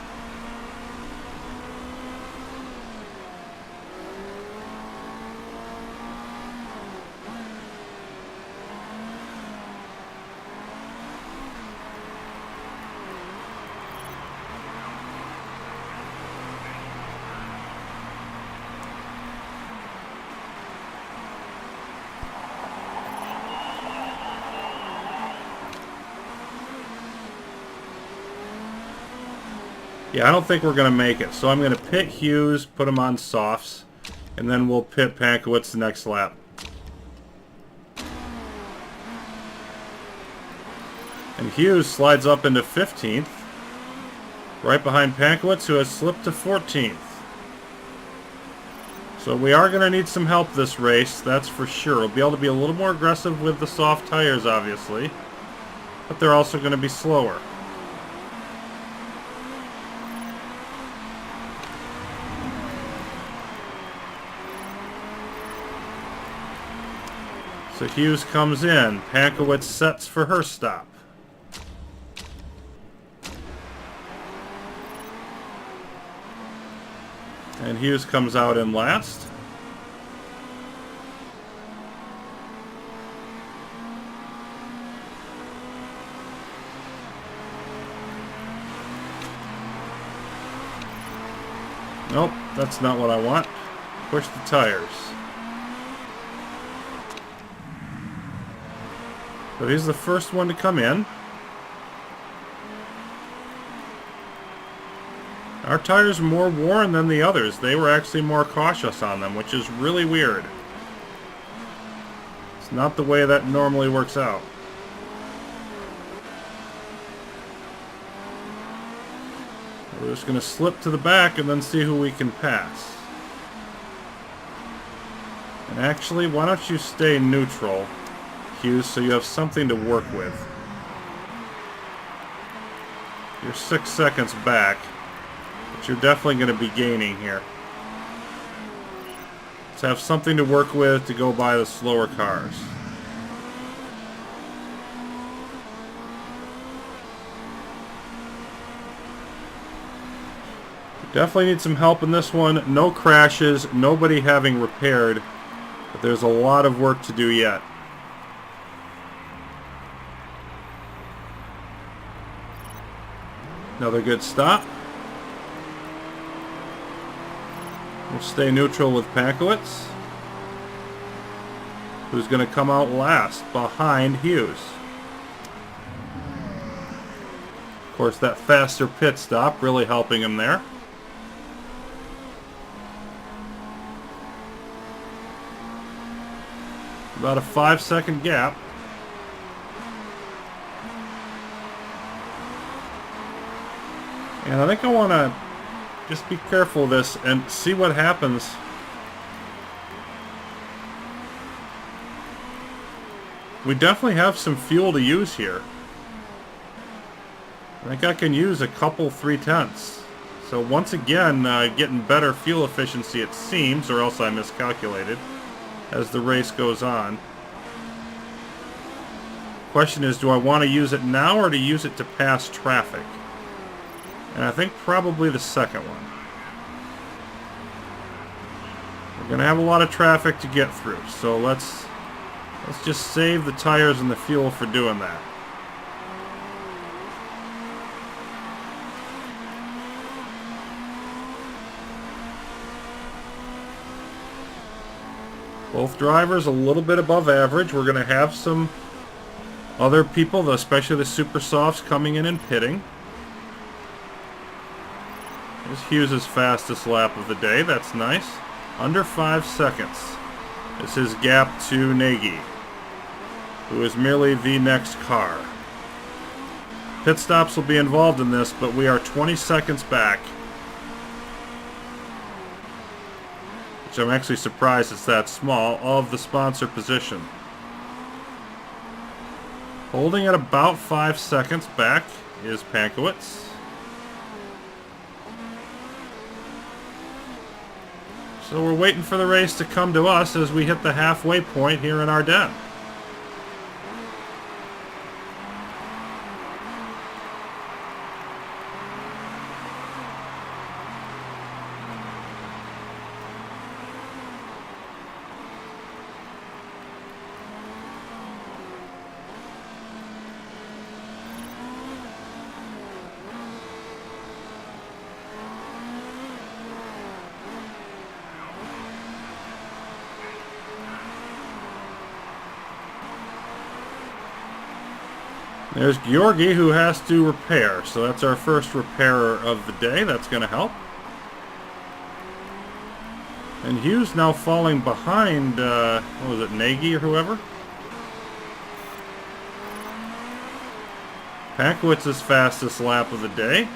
Yeah, I don't think we're going to make it. So I'm going to pit Hughes, put him on softs, and then we'll pit Pankowitz the next lap. And Hughes slides up into 15th, right behind Pankowitz, who has slipped to 14th. So we are going to need some help this race, that's for sure. We'll be able to be a little more aggressive with the soft tires, obviously, but they're also going to be slower. So Hughes comes in. Pankowitz sets for her stop. And Hughes comes out in last. Nope, that's not what I want. Push the tires. So he's the first one to come in. Our tires are more worn than the others. They were actually more cautious on them, which is really weird. It's not the way that normally works out. We're just going to slip to the back and then see who we can pass. And actually, why don't you stay neutral, Hughes, so you have something to work with. You're 6 seconds back, but you're definitely going to be gaining here. Let's have something to work with to go by the slower cars. Definitely need some help in this one. No crashes, nobody having repaired, but there's a lot of work to do yet. Another good stop. We'll stay neutral with Pankowitz, who's going to come out last behind Hughes. Of course, that faster pit stop really helping him there. About a 5-second gap. And I think I want to just be careful of this and see what happens. We definitely have some fuel to use here. I think I can use a couple 3/10. So once again, getting better fuel efficiency it seems, or else I miscalculated as the race goes on. Question is, do I want to use it now or to use it to pass traffic? And I think probably the second one. We're going to have a lot of traffic to get through, so let's just save the tires and the fuel for doing that. Both drivers a little bit above average. We're going to have some other people, especially the super softs, coming in and pitting. Here's Hughes' fastest lap of the day. That's nice. Under 5 seconds is his gap to Nagy, who is merely the next car. Pit stops will be involved in this, but we are 20 seconds back which I'm actually surprised it's that small, of the sponsor position. Holding at about 5 seconds back is Pankowitz. So we're waiting for the race to come to us as we hit the halfway point here in Ardennes. There's Georgi, who has to repair, so that's our first repairer of the day. That's going to help. And Hughes now falling behind, what was it, Nagy or whoever? Pankowitz's fastest lap of the day.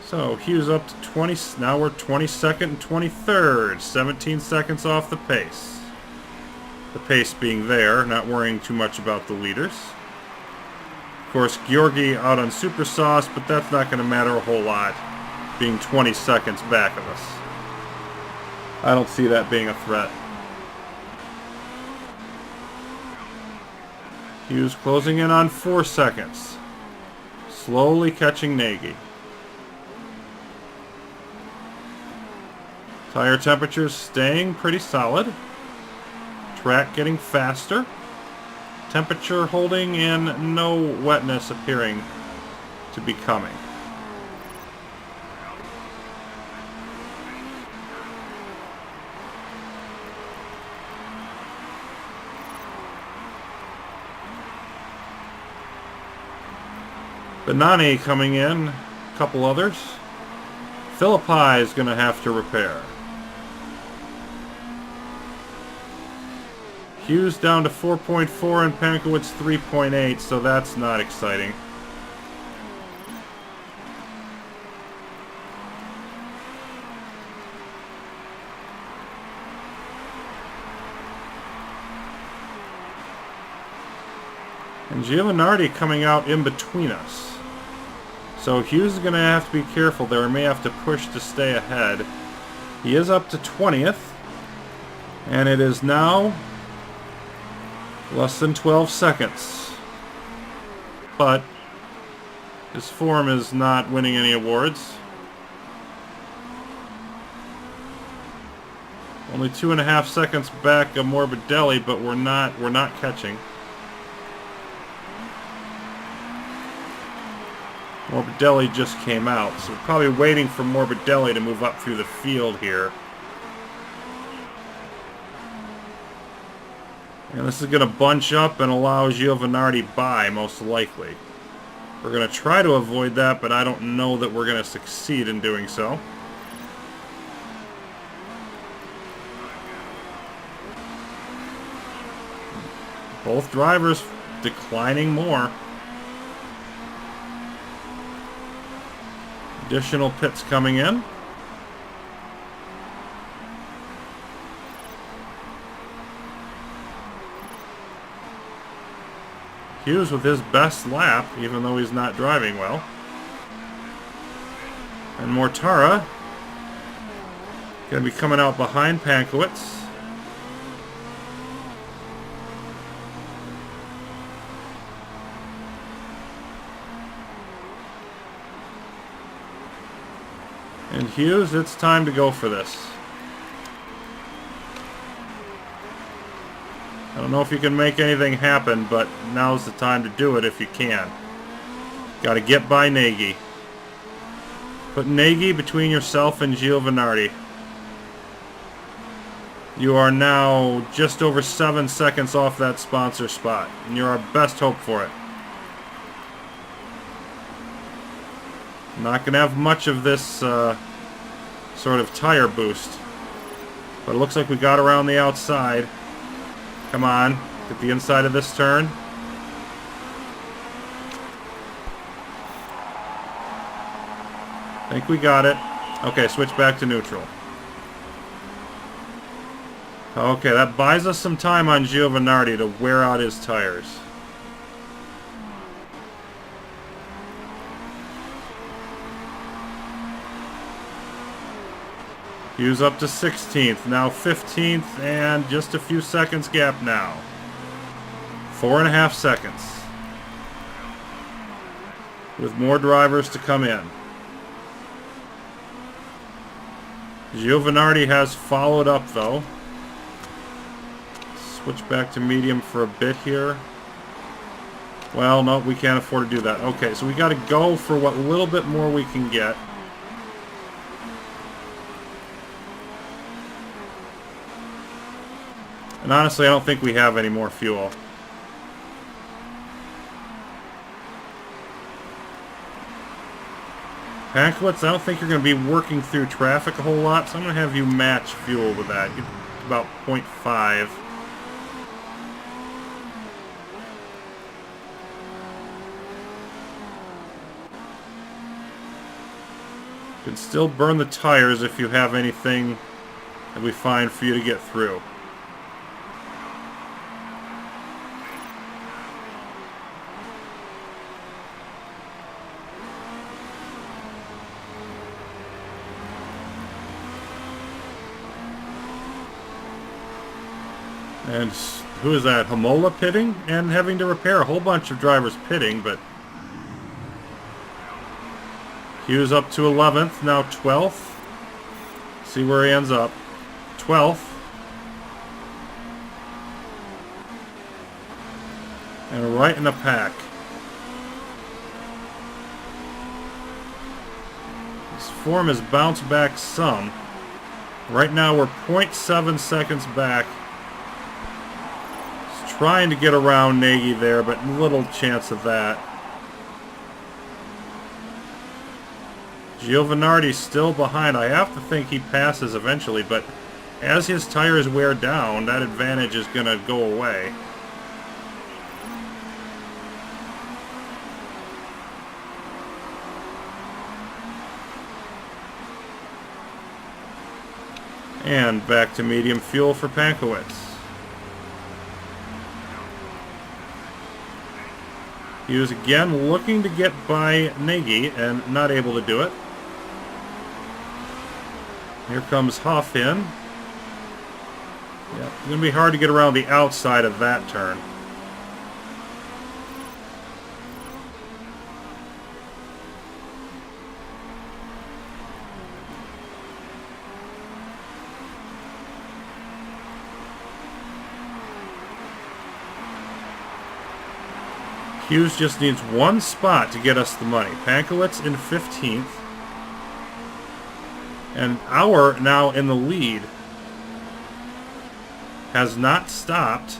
So Hughes up to 20, now we're 22nd and 23rd, 17 seconds off the pace. The pace being there, not worrying too much about the leaders. Of course, Georgi out on super sauce, but that's not going to matter a whole lot, being 20 seconds back of us. I don't see that being a threat. Hughes closing in on 4 seconds. Slowly catching Nagy. Tire temperatures staying pretty solid. Track getting faster. Temperature holding and no wetness appearing to be coming. Benani coming in, a couple others. Philippi is going to have to repair. Hughes down to 4.4 and Pankowitz 3.8, so that's not exciting. And Giovinardi coming out in between us. So Hughes is going to have to be careful there. He may have to push to stay ahead. He is up to 20th. And it is now less than 12 seconds. But his form is not winning any awards. Only 2.5 seconds back of Morbidelli, but we're not catching. Morbidelli just came out, so we're probably waiting for Morbidelli to move up through the field here. And this is going to bunch up and allow Giovinardi by, most likely. We're going to try to avoid that, but I don't know that we're going to succeed in doing so. Both drivers declining more. Additional pits coming in. Hughes with his best lap, even though he's not driving well. And Mortara going to be coming out behind Pankowitz. And Hughes, it's time to go for this. I don't know if you can make anything happen, but now's the time to do it if you can. Got to get by Nagy. Put Nagy between yourself and Giovinardi. You are now just over 7 seconds off that sponsor spot, and you're our best hope for it. Not going to have much of this sort of tire boost. But it looks like we got around the outside. Come on, get the inside of this turn. Think we got it. Okay, switch back to neutral. Okay, that buys us some time on Giovinardi to wear out his tires. Hughes up to 16th, now 15th, and just a few seconds gap now. 4.5 seconds. With more drivers to come in. Giovinardi has followed up though. Switch back to medium for a bit here. Well, no, we can't afford to do that. Okay, so we got to go for what little bit more we can get. And honestly, I don't think we have any more fuel. Pankowitz, I don't think you're going to be working through traffic a whole lot, so I'm going to have you match fuel with that. Get about 0.5. You can still burn the tires if you have anything that we find for you to get through. And who is that? Hamola pitting and having to repair. A whole bunch of drivers pitting, but Hughes up to 11th, now 12th. See where he ends up. 12th. And right in the pack. His form has bounced back some. Right now we're 0.7 seconds back. Trying to get around Nagy there, but little chance of that. Giovinardi's still behind. I have to think he passes eventually, but as his tires wear down, that advantage is going to go away. And back to medium fuel for Pankowitz. He was again looking to get by Nagy and not able to do it. Here comes Huff in. Yeah, it's going to be hard to get around the outside of that turn. Hughes just needs one spot to get us the money. Pankowitz in 15th. And Auer now in the lead. Has not stopped.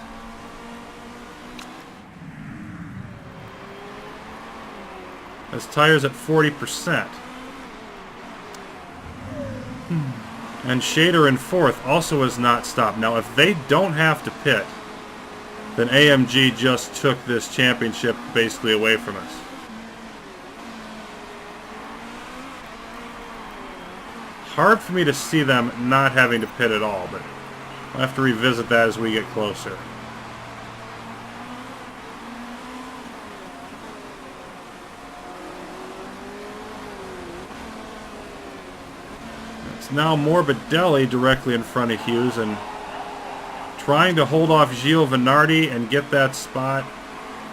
His tire's at 40%. And Shader in 4th also has not stopped. Now if they don't have to pit, then AMG just took this championship basically away from us. Hard for me to see them not having to pit at all, but I'll have to revisit that as we get closer. It's now Morbidelli directly in front of Hughes and trying to hold off Giovinardi and get that spot.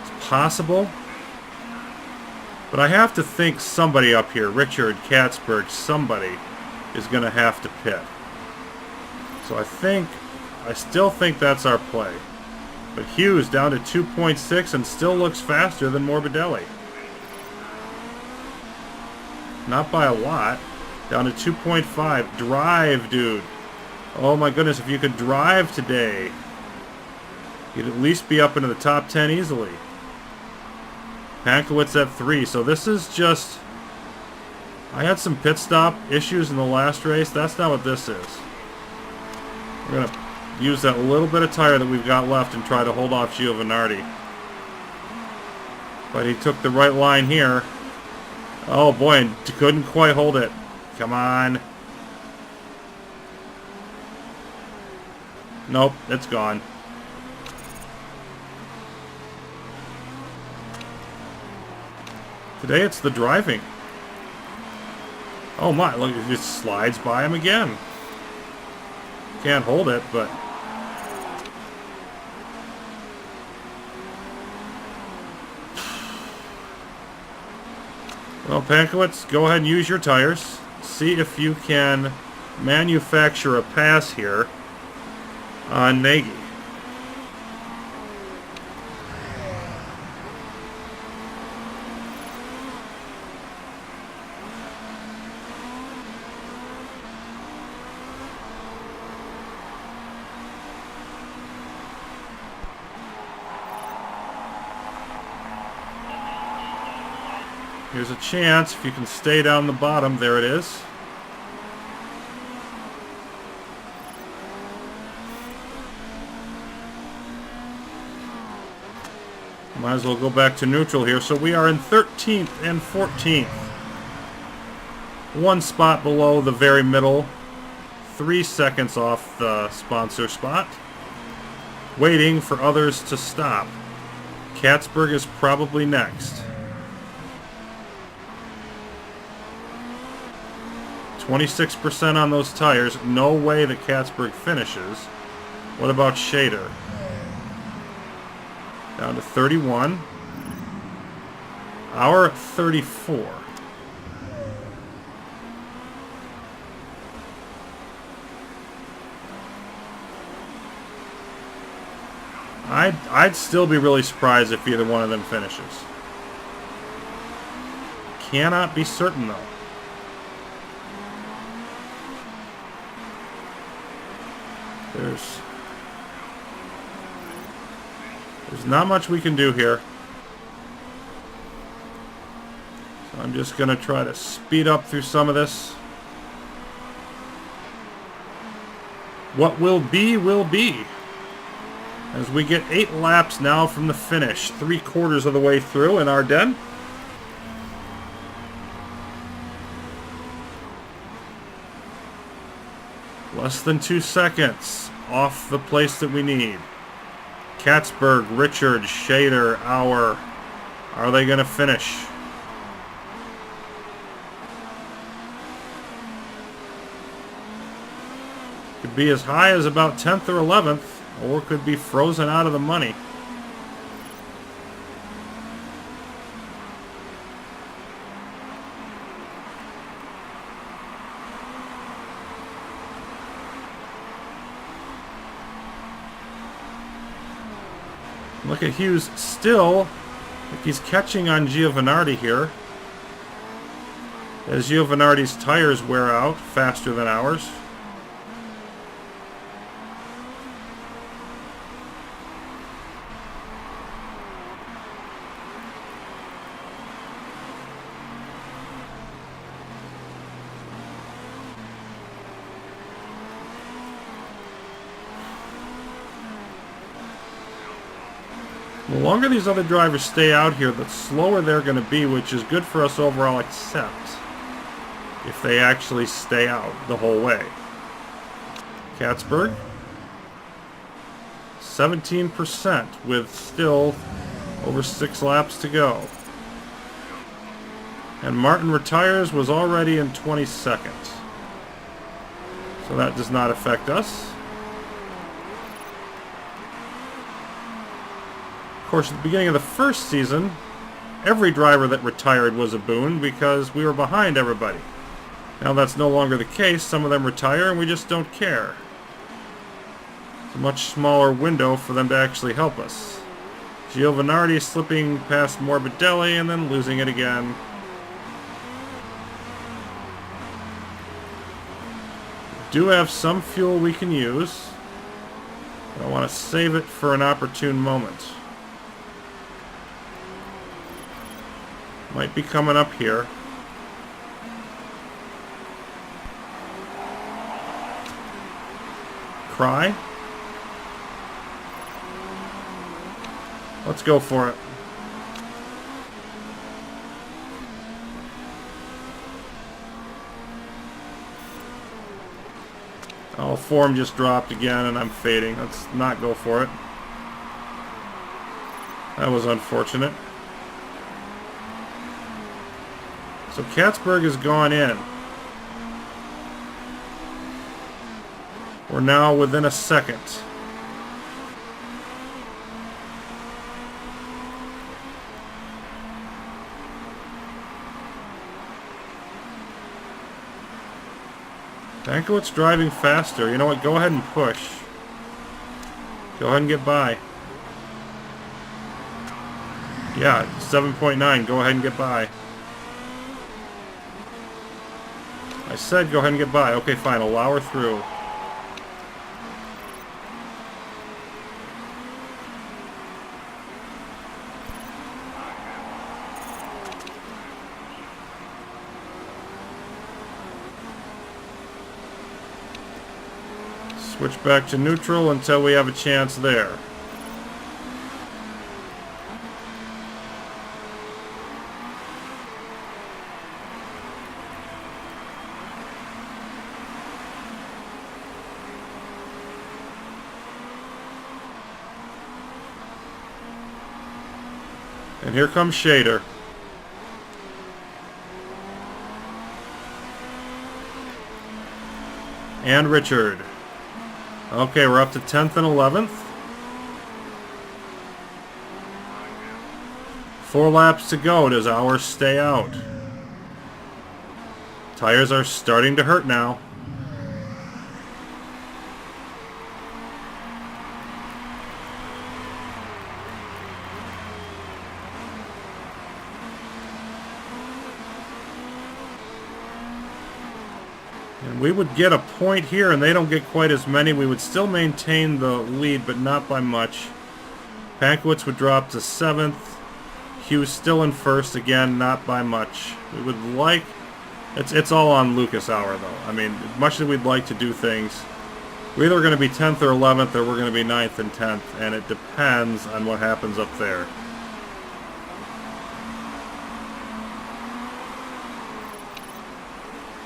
It's possible. But I have to think somebody up here, Richard, Katzberg, somebody is going to have to pit. So I still think that's our play. But Hughes down to 2.6 and still looks faster than Morbidelli. Not by a lot. Down to 2.5. Drive, dude. Oh my goodness, if you could drive today, you'd at least be up into the top 10 easily. Pankowitz at 3, so this is just... I had some pit stop issues in the last race. That's not what this is. We're going to use that little bit of tire that we've got left and try to hold off Giovinardi. But he took the right line here. Oh boy, and couldn't quite hold it. Come on. Nope, it's gone. Today it's the driving. Oh my, look, it just slides by him again. Can't hold it, but... Well, Pankowitz, go ahead and use your tires. See if you can manufacture a pass here on Nagy. Here's a chance if you can stay down the bottom. There it is. Might as well go back to neutral here. So we are in 13th and 14th. One spot below the very middle. 3 seconds off the sponsor spot. Waiting for others to stop. Katzberg is probably next. 26% on those tires. No way that Katzberg finishes. What about Shader? Down to 31. Hour at 34. I'd still be really surprised if either one of them finishes. Cannot be certain though. There's not much we can do here. So I'm just going to try to speed up through some of this. What will be, will be. As we get 8 laps now from the finish. 3/4 of the way through in Ardennes. Less than 2 seconds off the place that we need. Katzberg, Richard, Shader, Auer. Are they going to finish? Could be as high as about 10th or 11th, or could be frozen out of the money. Look at Hughes still, if he's catching on Giovanardi here, as Giovanardi's tires wear out faster than ours. The longer these other drivers stay out here, the slower they're going to be, which is good for us overall, except if they actually stay out the whole way. Katzberg, 17% with still over 6 laps to go. And Martin retires, was already in 22nd. So that does not affect us. Of course, at the beginning of the first season, every driver that retired was a boon because we were behind everybody. Now that's no longer the case. Some of them retire and we just don't care. It's a much smaller window for them to actually help us. Giovanardi slipping past Morbidelli and then losing it again. We do have some fuel we can use. But I want to save it for an opportune moment. Might be coming up here. Cry. Let's go for it. Oh, form just dropped again and I'm fading. Let's not go for it. That was unfortunate. So Katzberg has gone in. We're now within a second. Bankowitz driving faster. You know what? Go ahead and push. Go ahead and get by. Yeah, 7.9. Go ahead and get by. I said go ahead and get by. Okay, fine. Allow her through. Switch back to neutral until we have a chance there. And here comes Shader. And Richard. Okay, we're up to 10th and 11th. 4 laps to go. Does ours stay out? Tires are starting to hurt now. And we would get a point here, and they don't get quite as many. We would still maintain the lead, but not by much. Pankowitz would drop to 7th. Hughes still in 1st, again, not by much. We would like... It's all on Lucas Hour, though. I mean, as much as we'd like to do things, we're either going to be 10th or 11th, or we're going to be 9th and 10th, and it depends on what happens up there.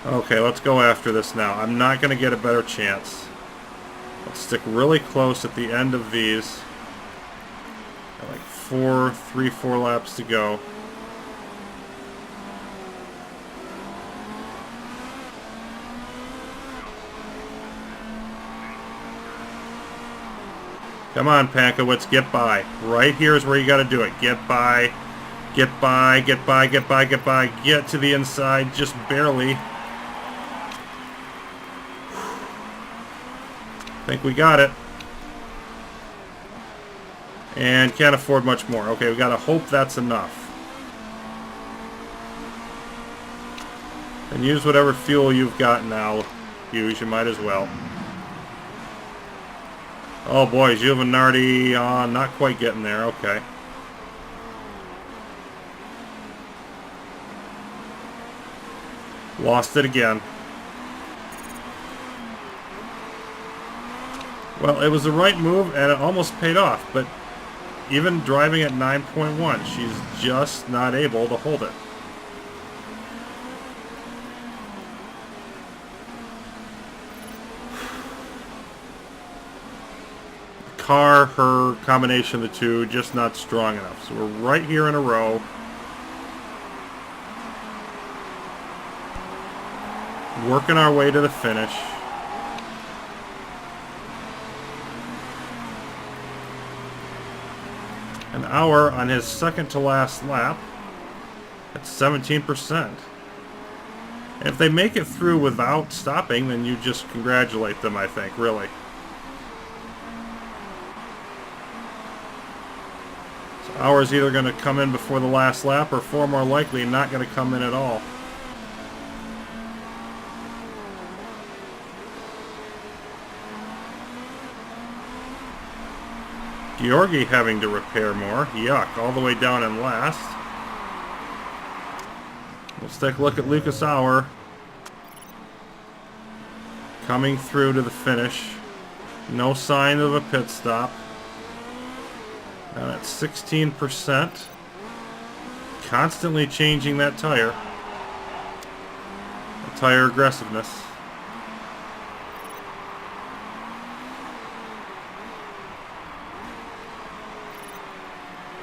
Okay, let's go after this now. I'm not going to get a better chance. Let's stick really close at the end of these. Got like 4 laps to go. Come on, Pankowitz, get by. Right here is where you got to do it. Get by, get by, get by, get by, get by. Get to the inside, just barely. I think we got it. And can't afford much more. Okay, we got to hope that's enough. And use whatever fuel you've got now, Hughes. You might as well. Oh boy, Giovinardi, not quite getting there. Okay. Lost it again. Well, it was the right move, and it almost paid off, but even driving at 9.1, she's just not able to hold it. The car, her combination of the two, just not strong enough. So we're right here in a row. Working our way to the finish. An hour on his second to last lap. That's 17%. And if they make it through without stopping, then you just congratulate them, I think, really. So Hour's either going to come in before the last lap, or far more likely not going to come in at all. Georgi having to repair more. Yuck, all the way down in last. Let's take a look at Lucas Hour. Coming through to the finish. No sign of a pit stop. And at 16%. Constantly changing that tire. The tire aggressiveness.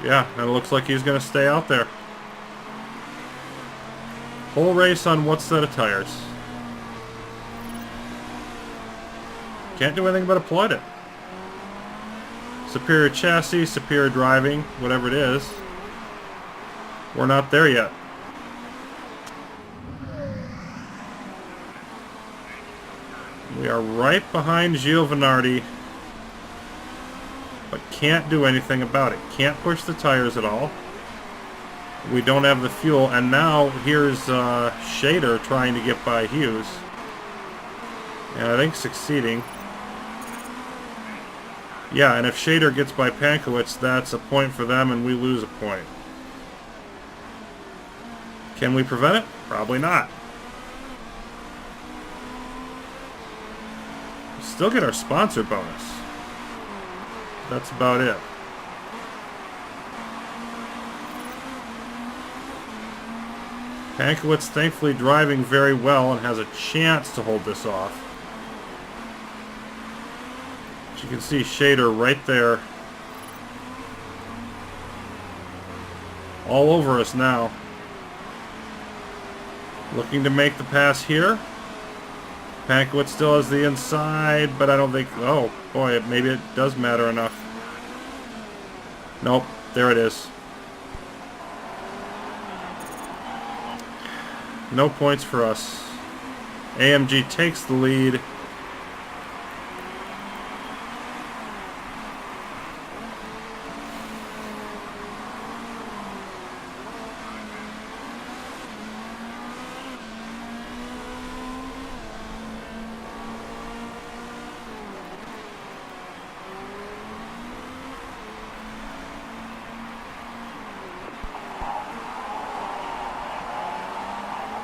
Yeah, and it looks like he's going to stay out there. Whole race on what set of tires? Can't do anything but applaud it. Superior chassis, superior driving, whatever it is. We're not there yet. We are right behind Giovinardi, but can't do anything about it. Can't push the tires at all. We don't have the fuel, and now here's Shader trying to get by Hughes. And I think succeeding. Yeah, and if Shader gets by Pankowitz, that's a point for them, and we lose a point. Can we prevent it? Probably not. We still get our sponsor bonus. That's about it. Pankowitz thankfully driving very well and has a chance to hold this off. As you can see, Shader right there. All over us now. Looking to make the pass here. Pankowitz still has the inside, but I don't think... Oh, boy, maybe it does matter enough. Nope, there it is. No points for us. AMG takes the lead.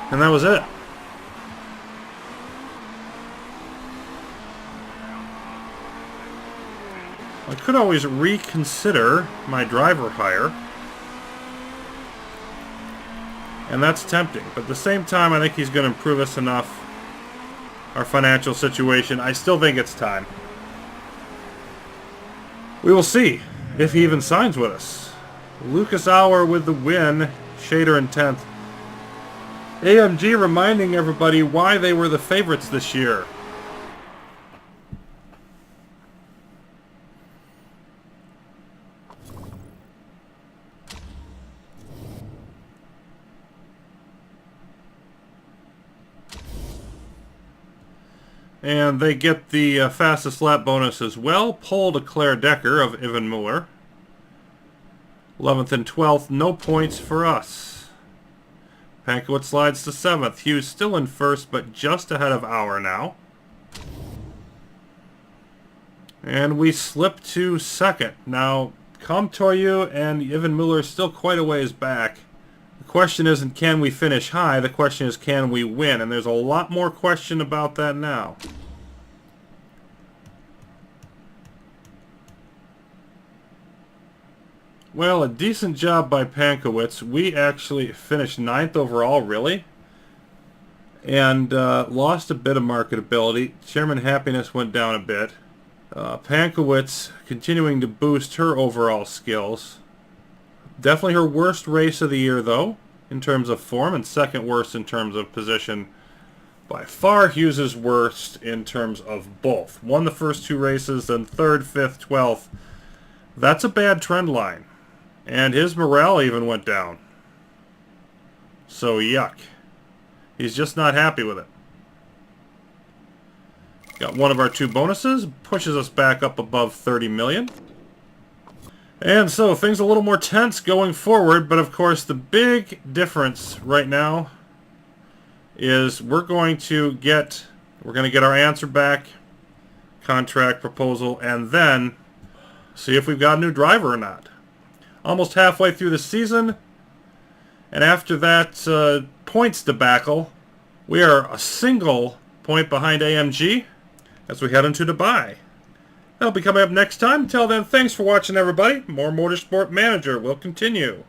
And that was it. I could always reconsider my driver hire. And that's tempting. But at the same time, I think he's going to improve us enough. Our financial situation. I still think it's time. We will see if he even signs with us. Lucas Auer with the win. Shader in 10th. AMG reminding everybody why they were the favorites this year. And they get the fastest lap bonus as well. Pole to Claire Decker of Ivan Muller. 11th and 12th, no points for us. Pankowitz slides to 7th. Hughes still in 1st, but just ahead of Auer now. And we slip to 2nd. Now, Comtoyu and Ivan Muller are still quite a ways back. The question isn't can we finish high, the question is can we win, and there's a lot more question about that now. Well, a decent job by Pankowitz. We actually finished 9th overall, really? And lost a bit of marketability. Chairman Happiness went down a bit. Pankowitz continuing to boost her overall skills. Definitely her worst race of the year, though, in terms of form, and second worst in terms of position. By far, Hughes' worst in terms of both. Won the first 2 races, then 3rd, 5th, 12th. That's a bad trend line. And his morale even went down. So, yuck. He's just not happy with it. Got one of our 2 bonuses. Pushes us back up above 30 million. And so, things a little more tense going forward. But, of course, the big difference right now is we're going to get our answer back. Contract proposal. And then see if we've got a new driver or not. Almost halfway through the season, and after that points debacle, we are a single point behind AMG as we head into Dubai. That'll be coming up next time. Until then, thanks for watching, everybody. More Motorsport Manager will continue.